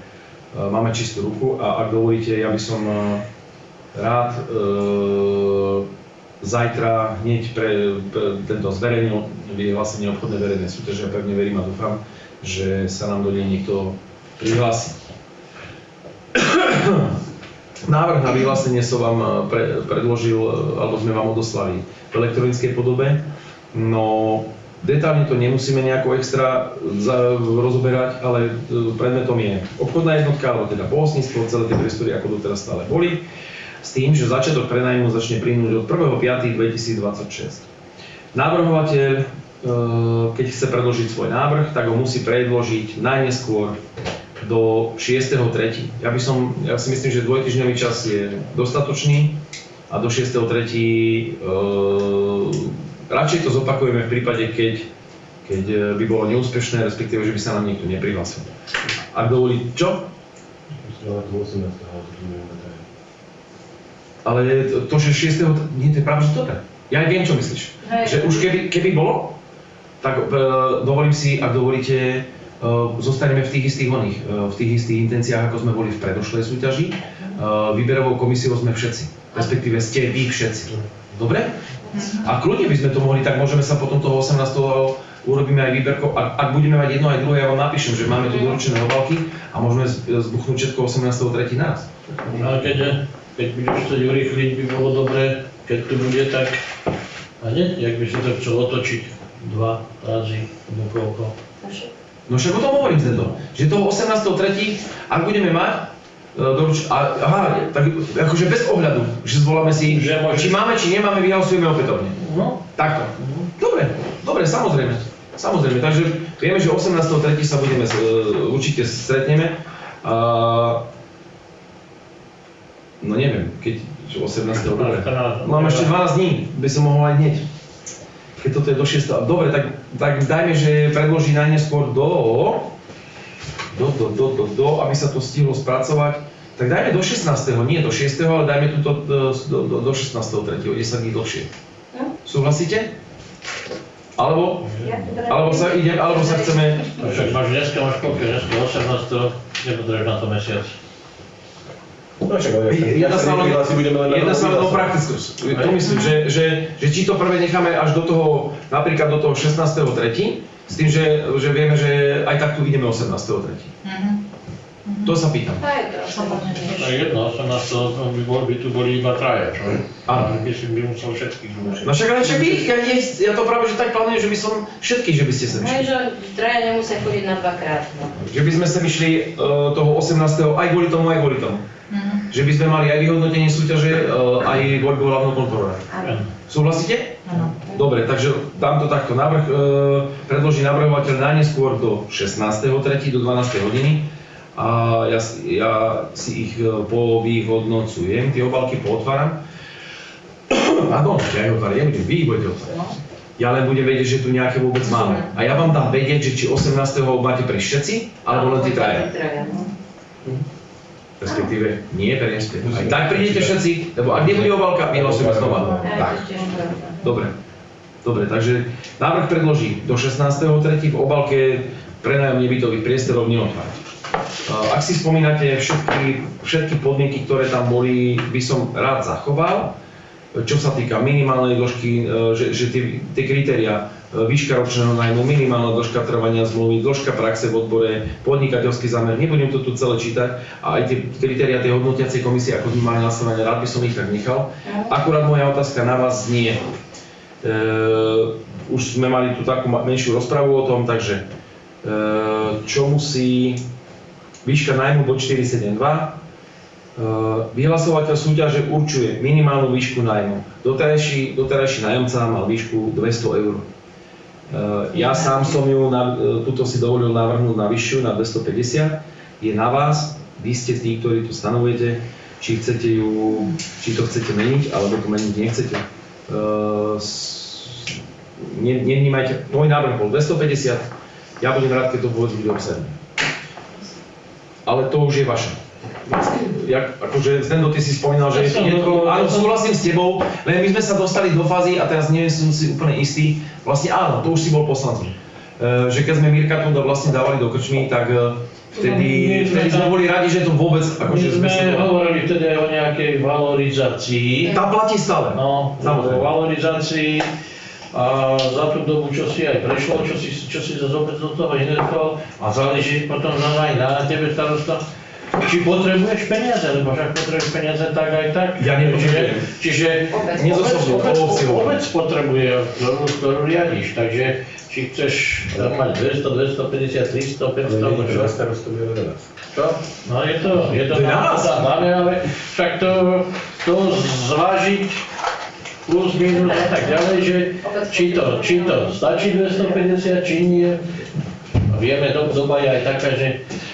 máme čistú ruku a ak dovolíte, ja by som rád zajtra hneď pre tento zverejnil vyhlásenie obchodnej verejnej súťaže a pevne verím a dúfam, že sa nám do nej niekto prihlási. Návrh na vyhlásenie som vám predložil, alebo sme vám odoslali v elektronickej podobe, no detálne to nemusíme nejako extra rozoberať, ale predmetom je obchodná jednotka, alebo teda pohostníctvo, celé tie priestory ako doteraz stále boli, s tým, že začiatok prenajmu začne plynúť od 1.5.2026. Navrhovateľ, keď chce predložiť svoj návrh, tak ho musí predložiť najneskôr do 6.3. Ja si myslím, že dvojtýždňový čas je dostatočný a do 6.3. Radšej to zopakujeme v prípade, keď by bolo neúspešné, respektíve, že by sa nám niekto neprihlásil. Ak dovolí, čo? Ale to, že 6. nie, to je práve, že dobre. Ja aj viem, čo myslíš. Že už keby bolo, tak dovolím si, ak dovolíte, zostaneme v tých istých intenciách, ako sme boli v predošlej súťaži. Výberovou komisiou sme všetci, respektíve ste vy všetci. Dobre? A kľudne by sme to mohli, tak môžeme sa potom toho 18. urobíme aj výberko. Ak budeme mať jedno aj druhé, ja vám napíšem, že máme tu doručené obálky a môžeme zbuchnúť všetko 18.3. naraz. Ale keď budeš chcieť urýchliť, by bolo dobré, keď tu bude tak, a nie, jak by si to chcel otočiť 2 razy, alebo koľko. No však o tom hovorím, Zdeno, že toho 18.3. ak budeme mať, tak akože bez ohľadu, že zvoláme si, či máme, či nemáme, vyhlasujeme opätovne. No. Takto. Dobre, samozrejme, takže vieme, že 18.3. sa budeme, určite stretneme. No neviem, keď 18. dobre. Mám ešte 12 dní, by som mohol aj hneď. Keď toto je do 6. Dobre, tak dajme, že predloží najneskôr aby sa to stihlo spracovať. Tak dajme do 16. Nie do 6. ale dajme túto do 16.3. o 10 dní dlhšie. Súhlasíte? Alebo sa chceme... Však dneska máš koľko, dneska 18. nepotrebuješ na to mesiac. No však, ale Jedna sa len budeme len jedna sa len o praktickosť. To myslím, že či to prvé necháme až do toho, napríklad do toho 16.3. s tým, že vieme, že aj tak tu ideme 18.3. To sa pýtam. To je jedno, 18 by tu boli iba traja, čo? Áno. Myslím, by musel všetkých zúčiť. No však ale však ja to práve že tak plánujem, že by som všetkých, že by ste sem No, išli. že traja nemusia chodiť na dvakrát, no. Že by sme sem išli toho 18. aj kvôli tomu. Že by sme mali aj vyhodnotenie súťaže, aj voľbu hlavného kontrolóra. Áno. Súhlasíte? Áno. Dobre, takže dám to takto. Predloží navrhovateľ najneskôr do 16.3. do 12. hodiny. A ja si ich povyhodnocujem, tie obálky pootváram. Pardon, ja ich otváram, nebudem, vy ich budete otvárať. No. Ja len budem vedieť, že tu nejaké vôbec máme. A ja vám dám vedieť, že či 18. máte prísť všetci, alebo len tí traja. no. Respektíve, nie, beriem späť. Aj tak prídete všetci, lebo ak nebude obálka, vyhlasujeme znova. Tak. Dobre, takže návrh predloží do 16.3. v obálke prenájom nebytových priestorov neotvárať. Ak si spomínate, všetky podmienky, ktoré tam boli, by som rád zachoval. Čo sa týka minimálnej dĺžky, že tie kritériá, výška ročného nájmu, minimálna dĺžka trvania zmluvy, dĺžka praxe v odbore, podnikateľský zámer, nebudem to tu celé čítať, a aj tie kritériá tej hodnotiacej komisie, ako sme mali nastavené, rád by som ich tak nechal. Akurát moja otázka na vás znie, už sme mali tu takú menšiu rozpravu o tom, takže čo musí výška nájmu bod 472, vyhlasovateľ súťaže určuje minimálnu výšku nájmu. Doterajší nájomca mal výšku 200 eur. Ja sám som ju, tuto si dovolil navrhnúť na vyššiu, na 250. Je na vás, vy ste tí, ktorí tu stanovujete, či to chcete meniť, alebo to meniť nechcete. Nevnímajte, môj návrh bol 250, ja budem rád, keď to vôbec bude obsadené. Ale to už je vaše. Akože Zdendo, ty si spomínal, že áno, súhlasím s tebou, len my sme sa dostali do fázy a teraz nie som si úplne istý, vlastne áno, to už si bol poslancom. Že keď sme Mirka tu vlastne dávali do krčmy, tak vtedy sme boli radi, že to vôbec akože My sme hovorili vtedy aj o nejakej valorizácii. Tá platí stále. No, Samozrejme. o valorizácii a za tú dobu, čo si aj prešlo, čo si zase opäť do toho investoval a záleží potom aj na tebe starosta, či potrebuješ peniaze, lebo však potrebuješ peniaze tak aj tak. Ja nepotrebujem. Čiže obec potrebuje, ktorú riadiš, takže či chceš tam mať 200, 250, 300, 500, alebo čo? Starostovia na nás. Čo? No je to na nás. máme, ale však to zvážiť plus, minus a tak ďalej, že či to stačí 250, či nie. Vieme, doba je aj taká,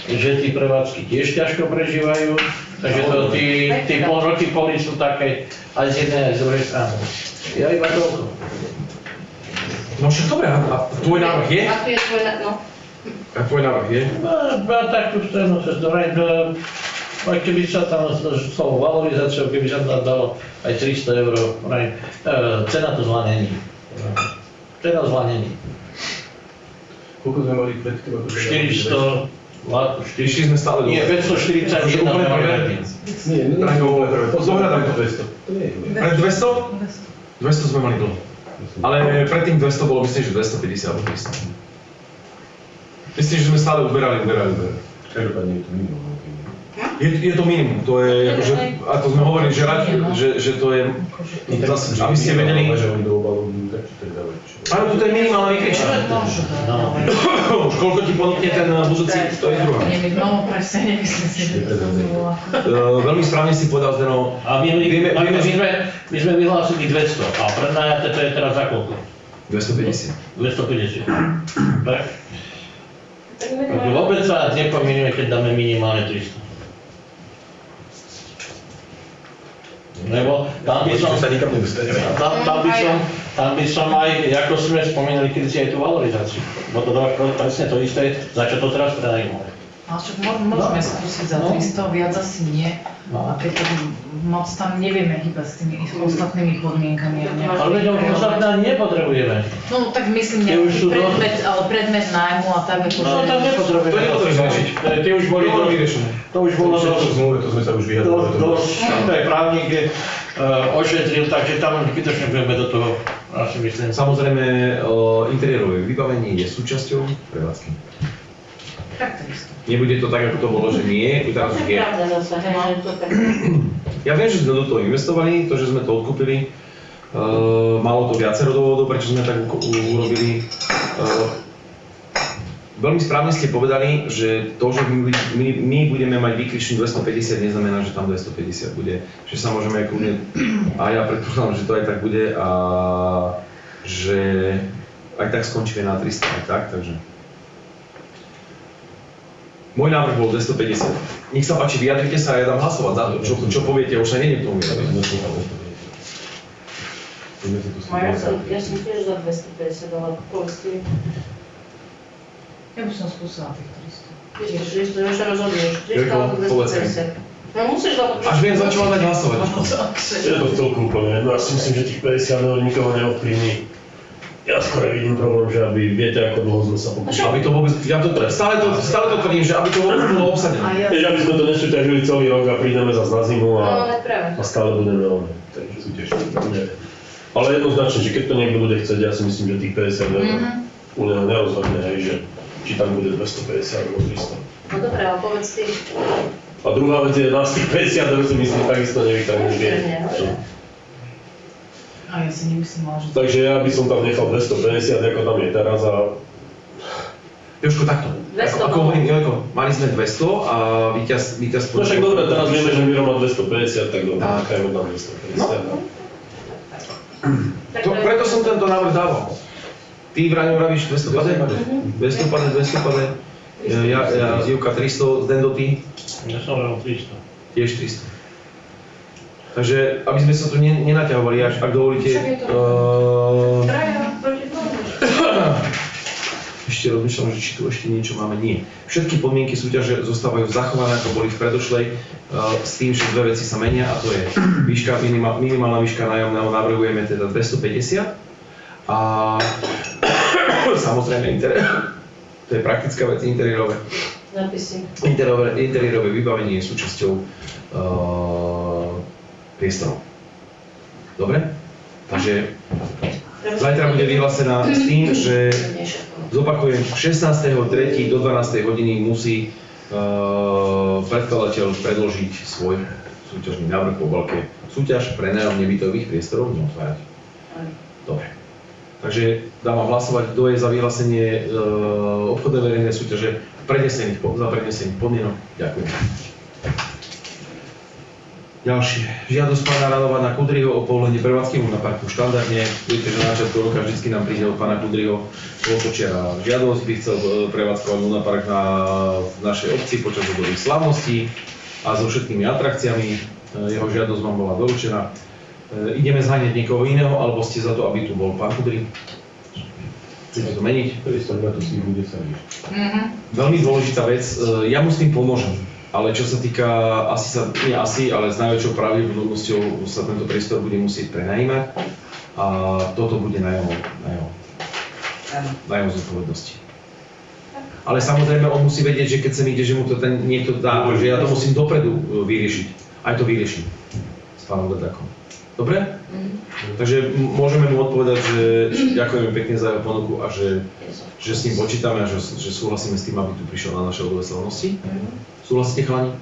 že tí prevádzky tiež ťažko prežívajú, takže to tí pol roky poli sú také aj z jednej, aj z druhej strany. Ja iba toľko. No však dobré, a tvoj návrh je? Aký je tvoj návrh? No. A tvoj návrh je? No tak tu strednú cestu, aj keby sa tam slovo valorizáciou, keby sa tam dalo aj 300 eur, cena to zlá není. Cena zlá není. Koľko sme mali predtým? 400, Išli sme stále nie, 541 úplne máme prvé. predtým. Nie, Dohľadám to. 200. To nie je. Pred 200? 200 sme mali dlho. Ale predtým 200 bolo, myslím, že 250 alebo 300. Myslím, že sme stále uberali. Každopádne je to minimum. Je to minimum, to je, akože, ako sme hovorili, že to je, zase, aby ste vedeli. Že oni do obalu tak či tak dávajú. Áno, toto je minimálna vykrička. Už koľko ti ponúkne ten budúci, to je druhá. No, presne, nemyslím si, že to bolo ako... Veľmi správne si povedal, Zdeno. A my sme vyhlásili 200 a prednájate to je teraz za koľko? 250. 250. Tak? Vôbec sa nepomienuje, keď dáme minimálne 300. Lebo tam by som, sa nikam nedostaneme. tam by som aj, ako sme spomínali kedysi aj tú valorizáciu. Bo to dáva presne to isté, za čo to teraz prenajímame. Ale však môžeme skúsiť za 300, viac asi nie. No. A keď to moc tam nevieme hýbať s tými ostatnými podmienkami. Ale veď ostatné ani nepotrebujeme. No tak myslím Tie už sú nejaký predmet nájmu a tak ako... No tam nepotrebujeme. To nepotrebujeme riešiť. Tie už boli vyriešené. To už bolo v zmluve, to sme sa už vyjadrovali. dosť, to je právnik ošetril, takže tam zbytočne budeme do toho, asi myslím. Samozrejme, interiérové vybavenie je súčasťou prevádzky. Tak 300. Nebude to tak, ako to bolo, že nie, teraz To už je je. pravda zase, hej, že to tak... Ja viem, že sme do toho investovali, to, že sme to odkúpili, malo to viacero dôvodov, prečo sme tak urobili. Veľmi správne ste povedali, že to, že my budeme mať výkričný 250, neznamená, že tam 250 bude. Že sa môžeme aj kľudne, a ja predpokladám, že to aj tak bude, a že aj tak skončíme na 300, aj tak, takže. Môj návrh bol 250. Nech sa páči, vyjadrite sa a ja dám hlasovať za to, čo poviete, už sa nejde k tomu vyjadriť. Ja som tiež za 250, ale povedzte. Ja by som skúsila tých 300. 300, ja sa rozhoduješ. 300 alebo 250. No musíš, lebo... Až viem, za čo mám dať hlasovať. Je to v celku úplne jedno, ja si myslím, že tých 50 eur nikoho neovplyvní. Ja skôr vidím problém, že aby, viete, ako dlho sme sa pokúšali. Aby to vôbec, stále to tvrdím, že aby to vôbec bolo obsadené. A ja... Vieš, aby sme to nesúťažili celý rok a prídeme zase na zimu No, a práve. stále budeme oné. Takže súťažili. Ale jednoznačne, že keď to niekto bude chcieť, ja si myslím, že tých 50 eur u neho nerozhodne, hej, že či tam bude 250 alebo 300. No dobré, ale povedz ty. A druhá vec je, nás tých 50 eur si myslím takisto nevytrhnúť vie. A ja si nemyslím, že... Takže ja by som tam nechal 250, ako tam je teraz a... Jožko, takto. 200, Ako hovorím, Jojko, mali sme 200 a víťaz No však dobre, teraz vieme, že Miro má 250, tak dobre, nechajme tam 250. No. Preto som tento návrh dával. Ty, Braňo, vravíš 200 pade? 200 pade. Ja, Jivka 300, Zdendo, ty? Ja som hovoril 300. Tiež 300. Takže, aby sme sa tu nenaťahovali, až ak dovolíte... Traja proti tomu. Ešte rozmýšľam, že či tu ešte niečo máme. Nie. Všetky podmienky súťaže zostávajú zachované, ako boli v predošlej, s tým, že dve veci sa menia, a to je výška, minimálna výška nájomného, navrhujeme teda 250. A samozrejme to je praktická vec, interiérové. Napisy. Interiérové vybavenie je súčasťou priestorov. Dobre? Takže zajtra bude vyhlásená s tým, že zopakujem, 16.3. do 12. hodiny musí predkladateľ predložiť svoj súťažný návrh po obálke. Súťaž pre nájom nebytových priestorov neotvárať. Dobre. Takže dávam hlasovať, kto je za vyhlásenie obchodnej verejnej súťaže za prednesených podmienok. Ďakujem. Ďalšie. Žiadosť pána Radovana Kudryho o povolenie prevádzky na parku štandardne. Viete, že na začiatku roka vždy nám príde od pána Kudryho počiara žiadosť, by chcel prevádzkovať Luna Park v našej obci počas obdobných slávností a so všetkými atrakciami. Jeho žiadosť vám bola doručená. Ideme zháňať niekoho iného, alebo ste za to, aby tu bol pán Kudry? Chcete to meniť? To si bude sa rieš. Veľmi dôležitá vec, ja mu s tým pomôžem. Ale čo sa týka, ale s najväčšou pravdepodobnosťou sa tento priestor bude musieť prenajímať a toto bude na jeho zodpovednosti. Ale samozrejme on musí vedieť, že keď sa mi ide, že mu to ten niekto dá, že ja to musím dopredu vyriešiť. Aj to vyrieším s pánom Ledakom. Dobre? Takže môžeme mu odpovedať, že ďakujeme pekne za jeho ponuku a že s ním počítame a že súhlasíme s tým, aby tu prišiel na naše obdobie slavnosti. Súhlasíte, chalani?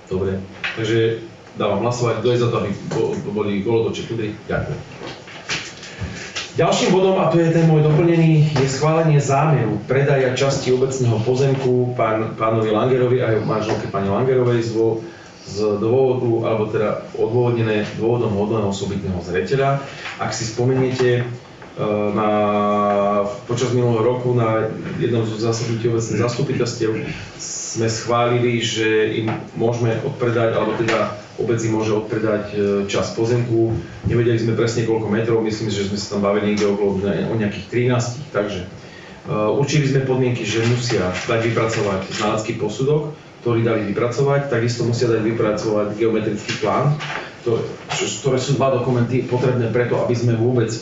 Dobre. Takže dávam hlasovať. Kto je za to, aby boli kolotoče Kudry? Ďakujem. Ďalším bodom, a to je ten môj doplnený, je schválenie zámeru predaja časti obecného pozemku pánovi Langerovi a jeho manželke pani Langerovej z dôvodu, alebo teda odôvodnené dôvodom hodného osobitného zreteľa. Ak si spomeniete, počas minulého roku na jednom z zasadnutí obecných zastupiteľstiev sme schválili, že im môžeme odpredať, alebo teda obec im môže odpredať časť pozemku. Nevedeli sme presne koľko metrov, myslím, že sme sa tam bavili niekde okolo o nejakých 13, takže Určili sme podmienky, že musia dať vypracovať znalecký posudok, ktorý dali vypracovať, takisto musia dať vypracovať geometrický plán, ktoré sú dva dokumenty potrebné preto, aby sme vôbec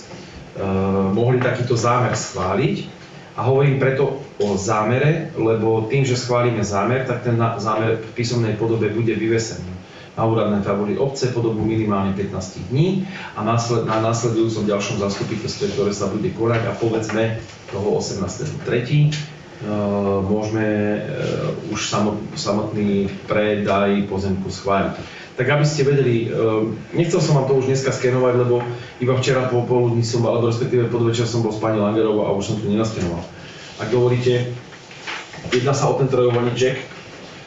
mohli takýto zámer schváliť. A hovorím preto o zámere, lebo tým, že schválime zámer, tak ten zámer v písomnej podobe bude vyvesený na úradnej tabuli obce po dobu minimálne 15 dní a na následujúcom ďalšom zastupiteľstve, ktoré sa bude konať a povedzme toho 18.3. Môžeme už samotný predaj pozemku schváliť. Tak aby ste vedeli, nechcel som vám to už dneska skenovať, lebo iba včera popoludní som, alebo respektíve podvečer som bol s pani Langerovou a už som tu nenaskenoval. Ak dovolíte, jedná sa o ten trojovaniček,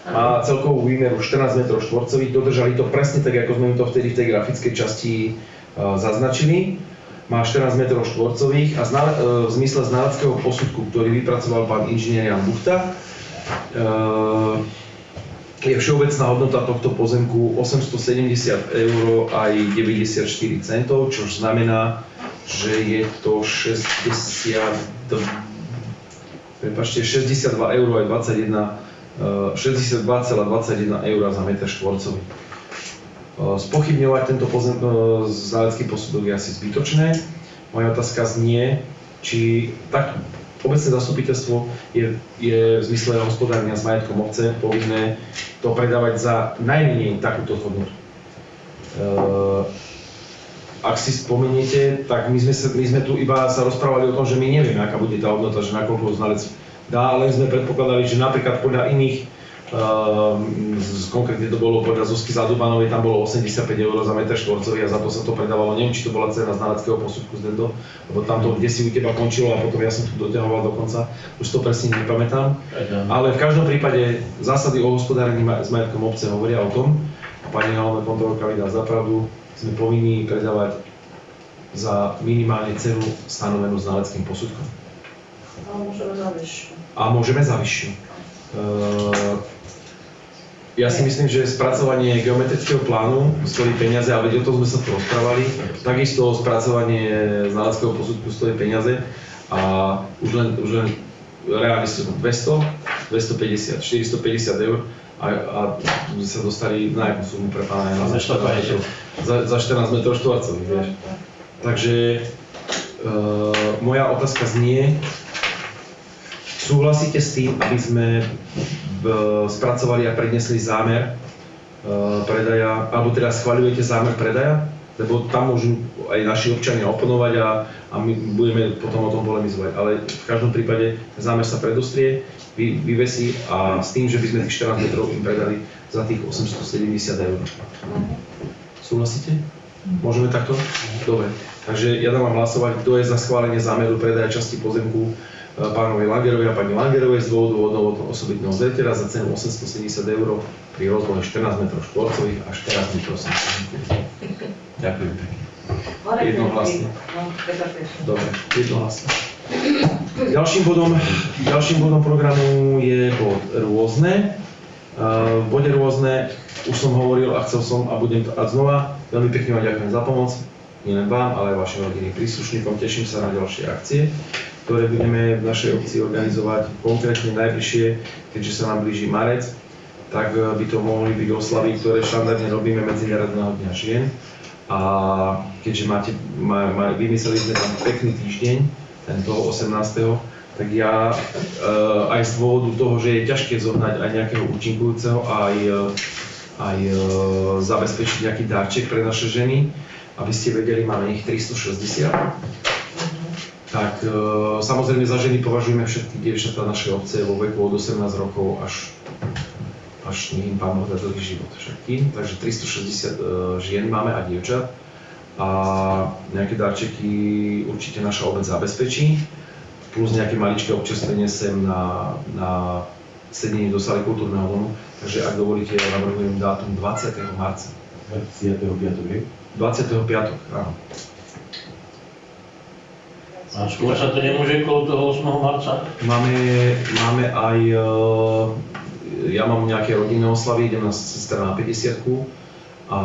má celkovú výmeru 14 m štvorcových, dodržali to presne tak, ako sme im to vtedy v tej grafickej časti zaznačili. Má 14 m štvorcových a v zmysle znaleckého posudku, ktorý vypracoval pán inžinier Jan Buchta, je všeobecná hodnota tohto pozemku 870 € aj 94 centov, čo znamená, že je to 62 € aj 62,21 € za meter štvorcový. Spochybňovať tento znalecký posudok je asi zbytočné. Moja otázka znie, či tak obecné zastupiteľstvo je v zmysle hospodárenia s majetkom obce povinné to predávať za najmenej takúto hodnotu. Ak si spomeniete, tak my sme tu iba sa rozprávali o tom, že my nevieme, aká bude tá hodnota, že nakoľko znalec dá, ale sme predpokladali, že napríklad podľa iných, konkrétne to bolo podľa Zuzky Zadubanovej, tam bolo 85 € za meter štvorcový a za to sa to predávalo. Neviem, či to bola cena znaleckého posudku z Dendo, lebo tam to kdesi u teba končilo a potom ja som tu doťahoval do konca, už to presne nepamätám. Ale v každom prípade zásady o hospodárení s majetkom obce hovoria o tom, a pani hlavná kontrolórka mi dá za pravdu, sme povinní predávať za minimálne cenu stanovenú znaleckým posudkom. A môžeme za vyššiu. Ja si myslím, že spracovanie geometrického plánu stojí peniaze, a veď o tom sme sa tu rozprávali. Takisto spracovanie znaleckého posudku stojí peniaze a už len reálne sú 200, 250, 450 € a sa dostali na jakú sumu pre pána Jana za 14 m štvorcových, vieš. Takže moja otázka znie, súhlasíte s tým, aby sme spracovali a prednesli zámer predaja, alebo teda schvaľujete zámer predaja? Lebo tam môžu aj naši občania oponovať a my budeme potom o tom polemizovať. Ale v každom prípade zámer sa predostrie, vyvesí a s tým, že by sme tých 14 metrov im predali za tých 870 €. Súhlasíte? Môžeme takto? Dobre. Takže ja dávam hlasovať, kto je za schválenie zámeru predaja časti pozemku pánovi Langerovi a pani Langerovej z dôvodu vodného osobitného zretera za cenu 870 € pri rozlohe 14 m štvorcových až 14 m cm. Ďakujem pekne. Jednohlasne. Dobre, jednohlasne. Ďalším bodom programu je bod rôzne. V bode rôzne už som hovoril a chcel som a budem to a znova veľmi pekne vám ďakujem za pomoc. Nielen vám, ale aj vašim rodinným príslušníkom. Teším sa na ďalšie akcie, ktoré budeme v našej obci organizovať konkrétne najbližšie, keďže sa nám blíži marec, tak by to mohli byť oslavy, ktoré štandardne robíme Medzinárodného dňa žien. A keďže vymysleli sme tam pekný týždeň, ten toho 18., tak ja aj z dôvodu toho, že je ťažké zohnať aj nejakého účinkujúceho, aj zabezpečiť nejaký darček pre naše ženy, aby ste vedeli, máme ich 360. Tak samozrejme za ženy považujeme všetky dievčatá našej obce vo veku od 18 rokov až nech im Pán Boh dá dlhý život všetkým. Takže 360 žien máme a dievčat a nejaké darčeky určite naša obec zabezpečí, plus nejaké maličké občerstvenie sem na sedenie do sály kultúrneho domu. Takže ak dovolíte, ja navrhujem dátum 20. marca. 25. 25. áno. A skôr sa to nemôže okolo toho 8. marca? Máme aj, ja mám nejaké rodinné oslavy, idem na sestra na 50-ku a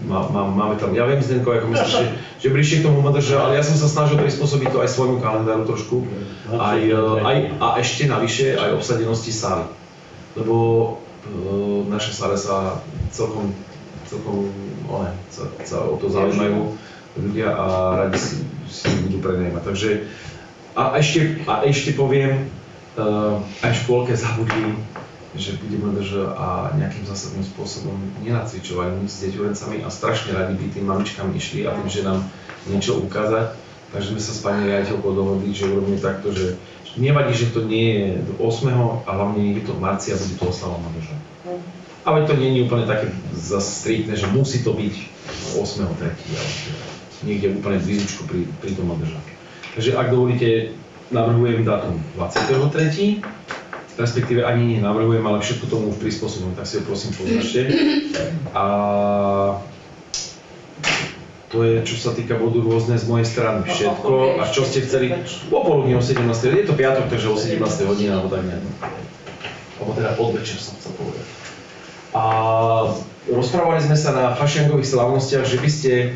máme tam, ja viem Zdenko, ako myslíš, že bližšie k tomu MDŽ, ale ja som sa snažil prispôsobiť to aj svojmu kalendáru trošku, a ešte navyše aj obsadenosti sály. Lebo naše sále sa celkom sa o to zaujímajú ľudia a radi si budú prenajímať. Takže a ešte poviem, aj v škôlke zabudli, že budeme a nejakým zásadným spôsobom nenacvičovali nič s deťurencami a strašne radi by tým mamičkám išli a tým, že nám niečo ukázať. Takže sme sa s pani riaditeľkou dohodli, že urobíme takto, že nevadí, že to nie je do 8. a hlavne nie je to v marci a bude to oslava MDŽ. Ale to nie je úplne také striktné, že musí to byť 8.3. ale niekde úplne blízko pri tom MDŽ. Takže ak dovolíte, navrhujem dátum 23. Respektíve ani nenavrhujem, ale všetko tomu už prispôsobím, tak si ho prosím pozrite. A to je, čo sa týka bodu rôzne z mojej strany všetko. A čo ste chceli? Popoludní o 17. Je to piatok, takže o 17. hodine alebo tak nejak. Alebo teda podvečer som chcel povedať. A rozprávali sme sa na fašiangových slávnostiach, že by ste,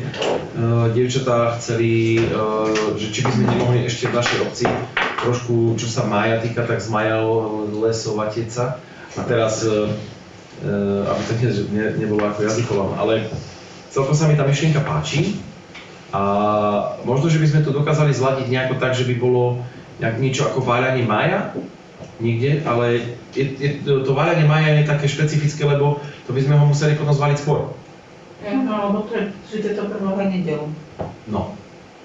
dievčatá, chceli, že či by sme nemohli ešte v našej obci trošku, čo sa mája týka, tak zmajalesovateť sa. A teraz, aby to nebolo ako jazykovom, ale celkom sa mi tá myšlienka páči. A možno, že by sme to dokázali zladiť nejako tak, že by bolo niečo ako váľanie mája niekde, ale to váľanie mája je také špecifické, lebo to by sme ho museli potom zvaliť skôr. No, lebo to je to prvá nedelu. No.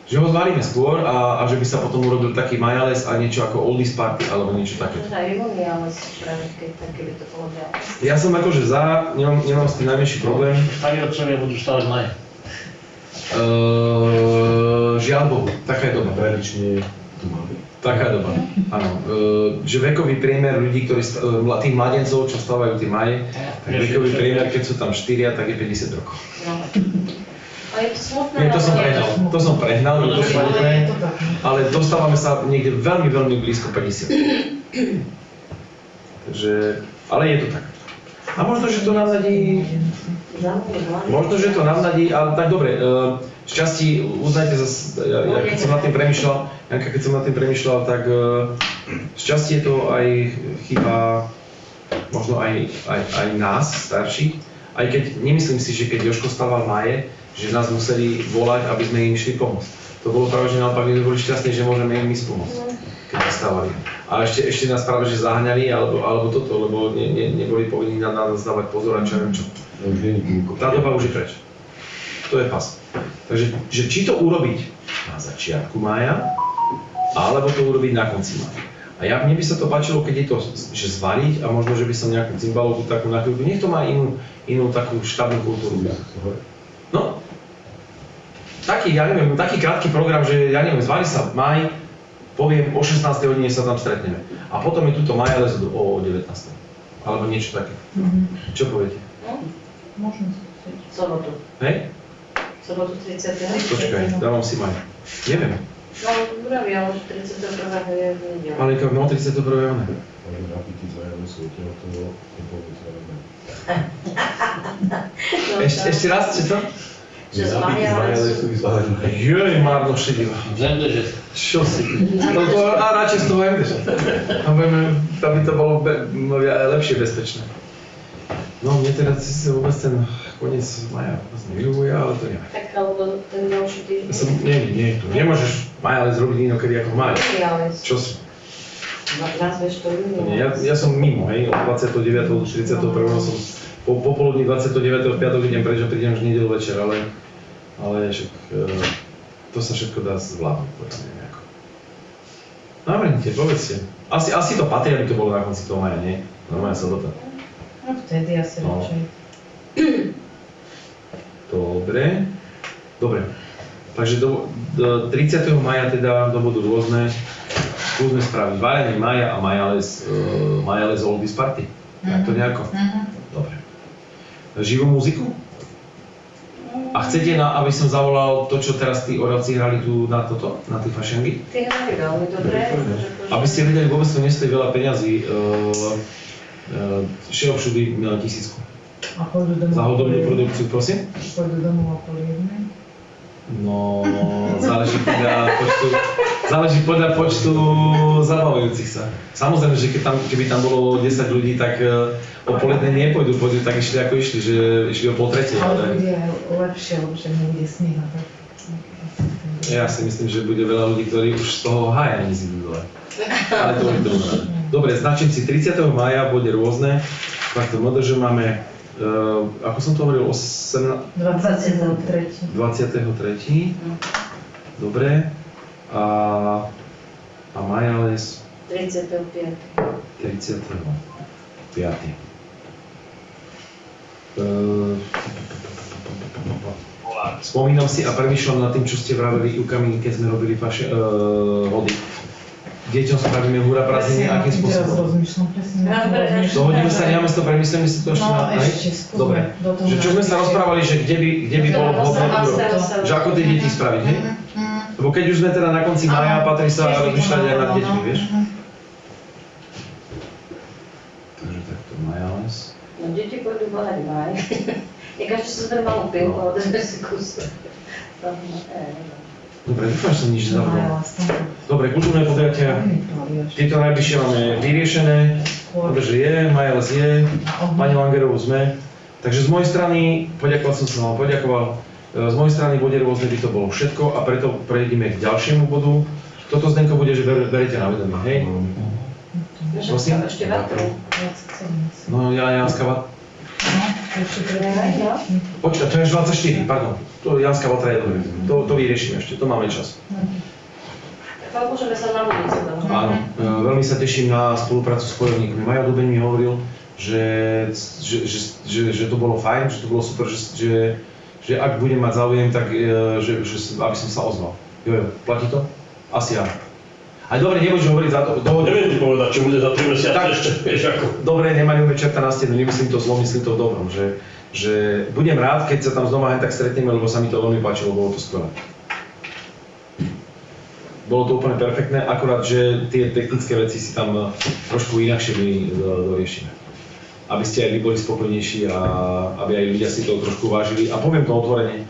Že ho zvalíme skôr a že by sa potom urobil taký majales a niečo ako oldies party alebo niečo také. Možno aj juniales, keď by to bolo viac. Ja som akože za, nemám s tým najmenší problém. Starí otcovia budú stavať maje. Žiaľ Bohu, taká je doba. Tradične tu máme. Taká doba, áno. Že vekový priemer ľudí, tých mladencov, čo stavajú tie maje, tak vekový priemer, keď sú tam 4, tak je 50 rokov. No. Ale je to smutné. Nie, to som prehnal, je to smutné, ale dostávame sa niekde veľmi, veľmi blízko 50. Takže, ale je to tak. A možno, že to navnadí, ale tak dobre, šťastí, uznajte zase, ja keď som nad tým premýšľal, Janka, keď som nad tým premýšľal, tak šťastie to aj chyba možno aj nás, starších, aj keď nemyslím si, že keď Jožko stával maje, že nás museli volať, aby sme im išli pomôcť. To bolo práve, že naopak my boli šťastní, že môžeme im ísť pomôcť, keď stávali. A ešte nás práve, že zaháňali, alebo toto, lebo neboli povinní na nás dávať pozor a čo neviem čo. Tá doba už je preč. To je pas. Takže že či to urobiť na začiatku mája, alebo to urobiť na konci mája. A mne by sa to páčilo, keď je to že zvaliť a možno, že by som nejakú cymbalovku takú na chvíľku, nech to má inú takú štábnu kultúru. No, taký krátky program, že ja neviem, zvali sa v máji, poviem o 16. hodine sa tam stretneme. A potom je tuto majales o 19. Alebo niečo také. Čo poviete? Možno Sobotu. Hej? Sobotu 30. Počkaj, dávam si maj. Neviem. No, vraví, ale 31. je v nedelu. Ale no, 31. je ono. Ešte raz, čo to? Že z majalesu. Joj, márno šedila. Zemdeže. Čo si? A radšej z toho MDŽ. Tam by to bolo lepšie bezpečné. No, mne teda si vôbec ten koniec maja nevyhovuje, ale to neviem. Tak, alebo ten ďalší týždeň. Nie, tu nemôžeš majales robiť inokedy ako v máji. Juniales. Čo si? Nazveš to juniales. Ja som mimo, hej, od 29. do 41. som popoludní 29. v piatok idem preč a prídem už nedeľu večer, ale však to sa všetko dá zvládnuť, povedzme nejako. Navrhnite, povedzte. Asi to patrí, aby to bolo na konci toho maja, nie? Normálne sobota. No vtedy asi radšej. Dobre. Takže do 30. maja teda do bodu rôzne skúsme spraviť váľanie maja a majales oldies party. Tak to nejako. Dobre. Živú muziku? A chcete, aby som zavolal to, čo teraz tí Oravci hrali tu na toto, na tie fašiangy? Ty hrali veľmi dobre. Aby ste vedeli, vôbec to nestojí veľa peňazí. Všeho všudy 1000. A pôjdu domov Za hudobnú po jednej? produkciu, prosím? Pôjdu domov a po jednej? No, záleží podľa počtu zabavujúcich sa. Samozrejme, že keby tam bolo 10 ľudí, tak o pol jednej nepôjdu, tak išli ako išli, že išli o pol tretej. Ale bude aj lepšie, lebo že nebude sníh a tak. Ja si myslím, že bude veľa ľudí, ktorí už z toho hája nezídu dole. Ale to je dobré. Dobre, značím si 30. mája, bude rôzne. Takto že máme, ako som to hovoril, 23. 23. Dobre. A Maja Les 35. 35. Spomínam si a premýšľam nad tým, čo ste vravili u Kamíny, keď sme robili hody. Deťom spravíme húra prázdniny, akým spôsobom? Teraz rozmýšľam presne. Dohodíme sa, necháme si to premyslím, si to ešte No, na... ešte skúsme. Dobre. Do toho Že čo sme sa rozprávali, že kde by bolo vhodné že ako tie deti spraviť, hej? Lebo keď už sme teda na konci mája, patrí sa rozmýšľať aj nad deťmi, vieš? Takže takto Maja Les. No, deti pôjdu behať maj. Ja každý sa zoberie malú pilku, ale vezme si kus. Dobre, dúfam, že som nič nezabudol. Dobre, kultúrne podujatia. Tieto najbližšie máme vyriešené. Dobre, že je, Maja Les je, pani Langerovú sme. Takže z mojej strany, poďakoval som sa vám, poďakoval. Z mojej strany bude rôzne, by to bolo všetko a preto prejdeme k ďalšiemu bodu. Toto Zdenko bude, že beriete na vedomie, hej? Prosím? Ešte vatru. No ja Janská Vatra. No. Počkaj, to je až 24, pardon. To Janská Vatra je dobré. To vyriešime ešte, to máme čas. Tak môžeme sa navodiť sa tam. Áno, veľmi sa teším na spoluprácu s bojovníkmi. Maja Dubeň mi hovoril, že to bolo fajn, že to bolo super, že ak budem mať záujem, tak aby som sa ozval. Jo, platí to? Asi áno. Aj dobre, nebudeš hovoriť za to. Neviem ti povedať, čo bude za 3 mesiace Tak. ešte, vieš ako. Dobre, nemajú čerta na stenu, nemyslím to zlo, myslím to v dobrom, že budem rád, keď sa tam znova hen tak stretneme, lebo sa mi to veľmi páčilo, bolo to skvelé. Bolo to úplne perfektné, akurát, že tie technické veci si tam trošku inakšie doriešime. Aby ste aj vy boli spokojnejší a aby aj ľudia si to trošku vážili. A poviem to otvorene,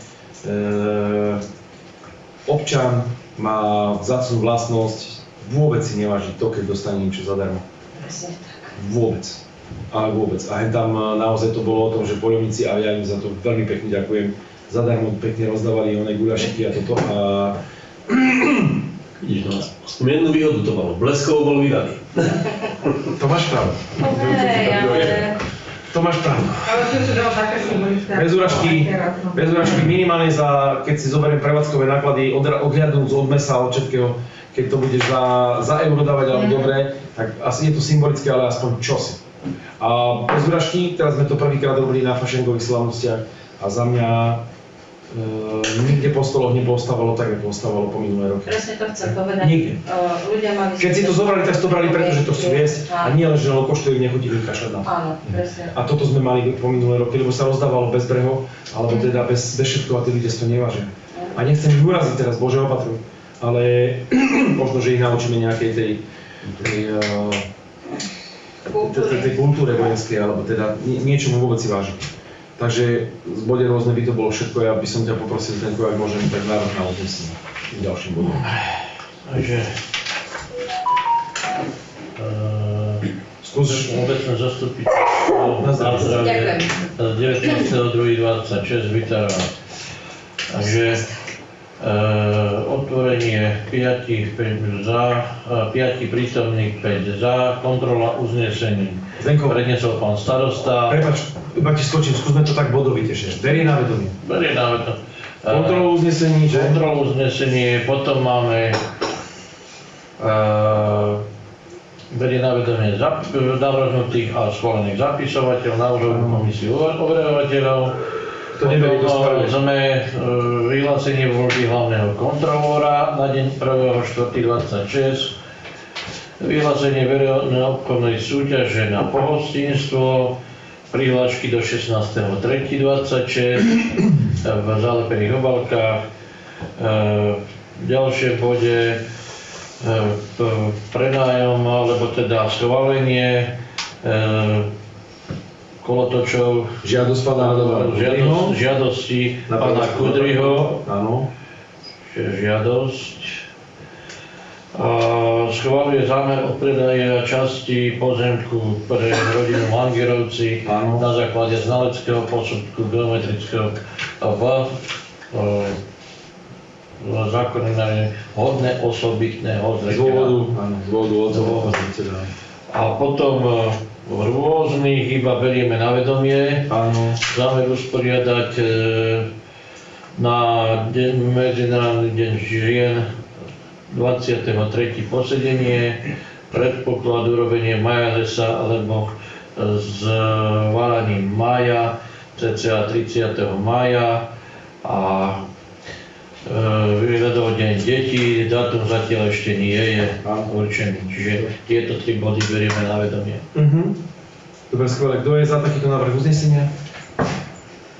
občan má vzácnu vlastnosť vôbec si nevážiť to, keď dostane niečo zadarmo. Presne tak. Vôbec. Ale vôbec. A hen tam naozaj to bolo o tom, že poľovníci, a ja im za to veľmi pekne ďakujem, zadarmo pekne rozdávali oné guľašiky a toto a... Vidíš, no, aspoň jednu výhodu to malo. Bleskovo bol vydaný. To máš pravdu. Hej, ale... To máš pravdu. Ale to je dalo také symbolické. Bez urážky minimálne za, keď si zoberiem prevádzkové náklady, odhľadnúc od mesa, od všetkého, keď to budeš za euro dávať alebo dobre, tak asi je to symbolické, ale aspoň čosi. A bez urážky, teraz sme to prvýkrát robili na fašengových slávnostiach a za mňa nikde po stoloch nepostávalo tak, ako postávalo po minulé roky. Presne to chcem povedať. Nikde. Ľudia mali... Keď si to zobrali, tak si to brali preto, že to chcú jesť a nie len, že koštujú nechutí vykašľať na to. Áno, presne. A toto sme mali po minulé roky, lebo sa rozdávalo bez breho, alebo teda bez všetko a tí ľudia si to nevážia. A nechcem ich uraziť teraz, Bože opatruj, ale možno, že ich naučíme nejakej tej kultúre vojenskej, alebo teda niečomu vôbec si vážiť. Takže z bode rôzne by to bolo všetko, ja by som ťa poprosil, Zdenko, ak môžem, tak návrh na uznesenie k ďalším bodom. Takže Skús. obecné zastupiteľstvo na zdravie z 19.2.26 vytára. Takže otvorenie 5 prítomných, 5 za, kontrola uznesení. Zdenko, Predniesol pán starosta. prepáč, iba ti skočím, skúsme to tak bodovitejšie. Berie na vedomie. Berie na vedomie. Kontrolu uznesení, že? Kontrolu uznesenie, potom máme berie na vedomie navrhnutých a schválených zapisovateľov, návrhovú komisiu overovateľov. To neberie do správy. Sme vyhlásenie voľby hlavného kontrolóra na deň 1.4.26. Vyhlásenie verejnej obchodnej súťaže na pohostinstvo, prihlášky do 16.3.26 v zalepených obalkách. V ďalšie bode prenájom, alebo teda schválenie kolotočov, Žiadosť pána Radovana Kudryho. žiadosti pána Kudryho, Áno. žiadosť. Schvaľuje zámer o predaje časti pozemku pre rodinu Mangerovci Áno. na základe znaleckého posudku geometrického v zákone na hodné osobitného Z zreteľa. dôvodu otcovho predseda. A potom v rôznych iba berieme na vedomie Áno. zámer usporiadať na Medzinárodný deň žien 23. posedenie, predpoklad urobenie Maja lesa alebo zváraním mája, cca 30. mája a výhľadov deň detí, dátum zatiaľ ešte nie je určený, čiže tieto 3 body berieme na vedomie. Dobre, skvelé. Kto je za takýto návrh uznesenia?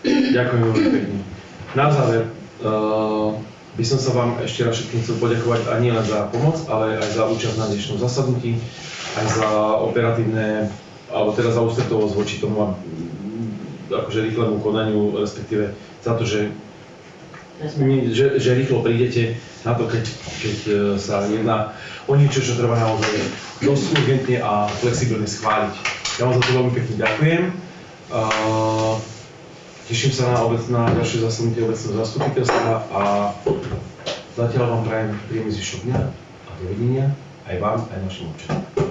Ďakujem veľmi pekne. Na záver by som sa vám ešte raz všetkým chcel poďakovať aj nielen za pomoc, ale aj za účasť na dnešnom zasadnutí, aj za operatívne, alebo teda za ústretovosť voči tomu akože rýchlemu konaniu, respektíve za to, že rýchlo prídete na to, keď sa jedná o niečo, čo treba naozaj dosť urgentne a flexibilne schváliť. Ja vám za to veľmi pekne ďakujem. Teším sa na ďalšie zasadnutie obecného zastupiteľstva a zatiaľ vám prajem príjemný zvyšok dňa a dovidenia aj vám, aj našim občanom.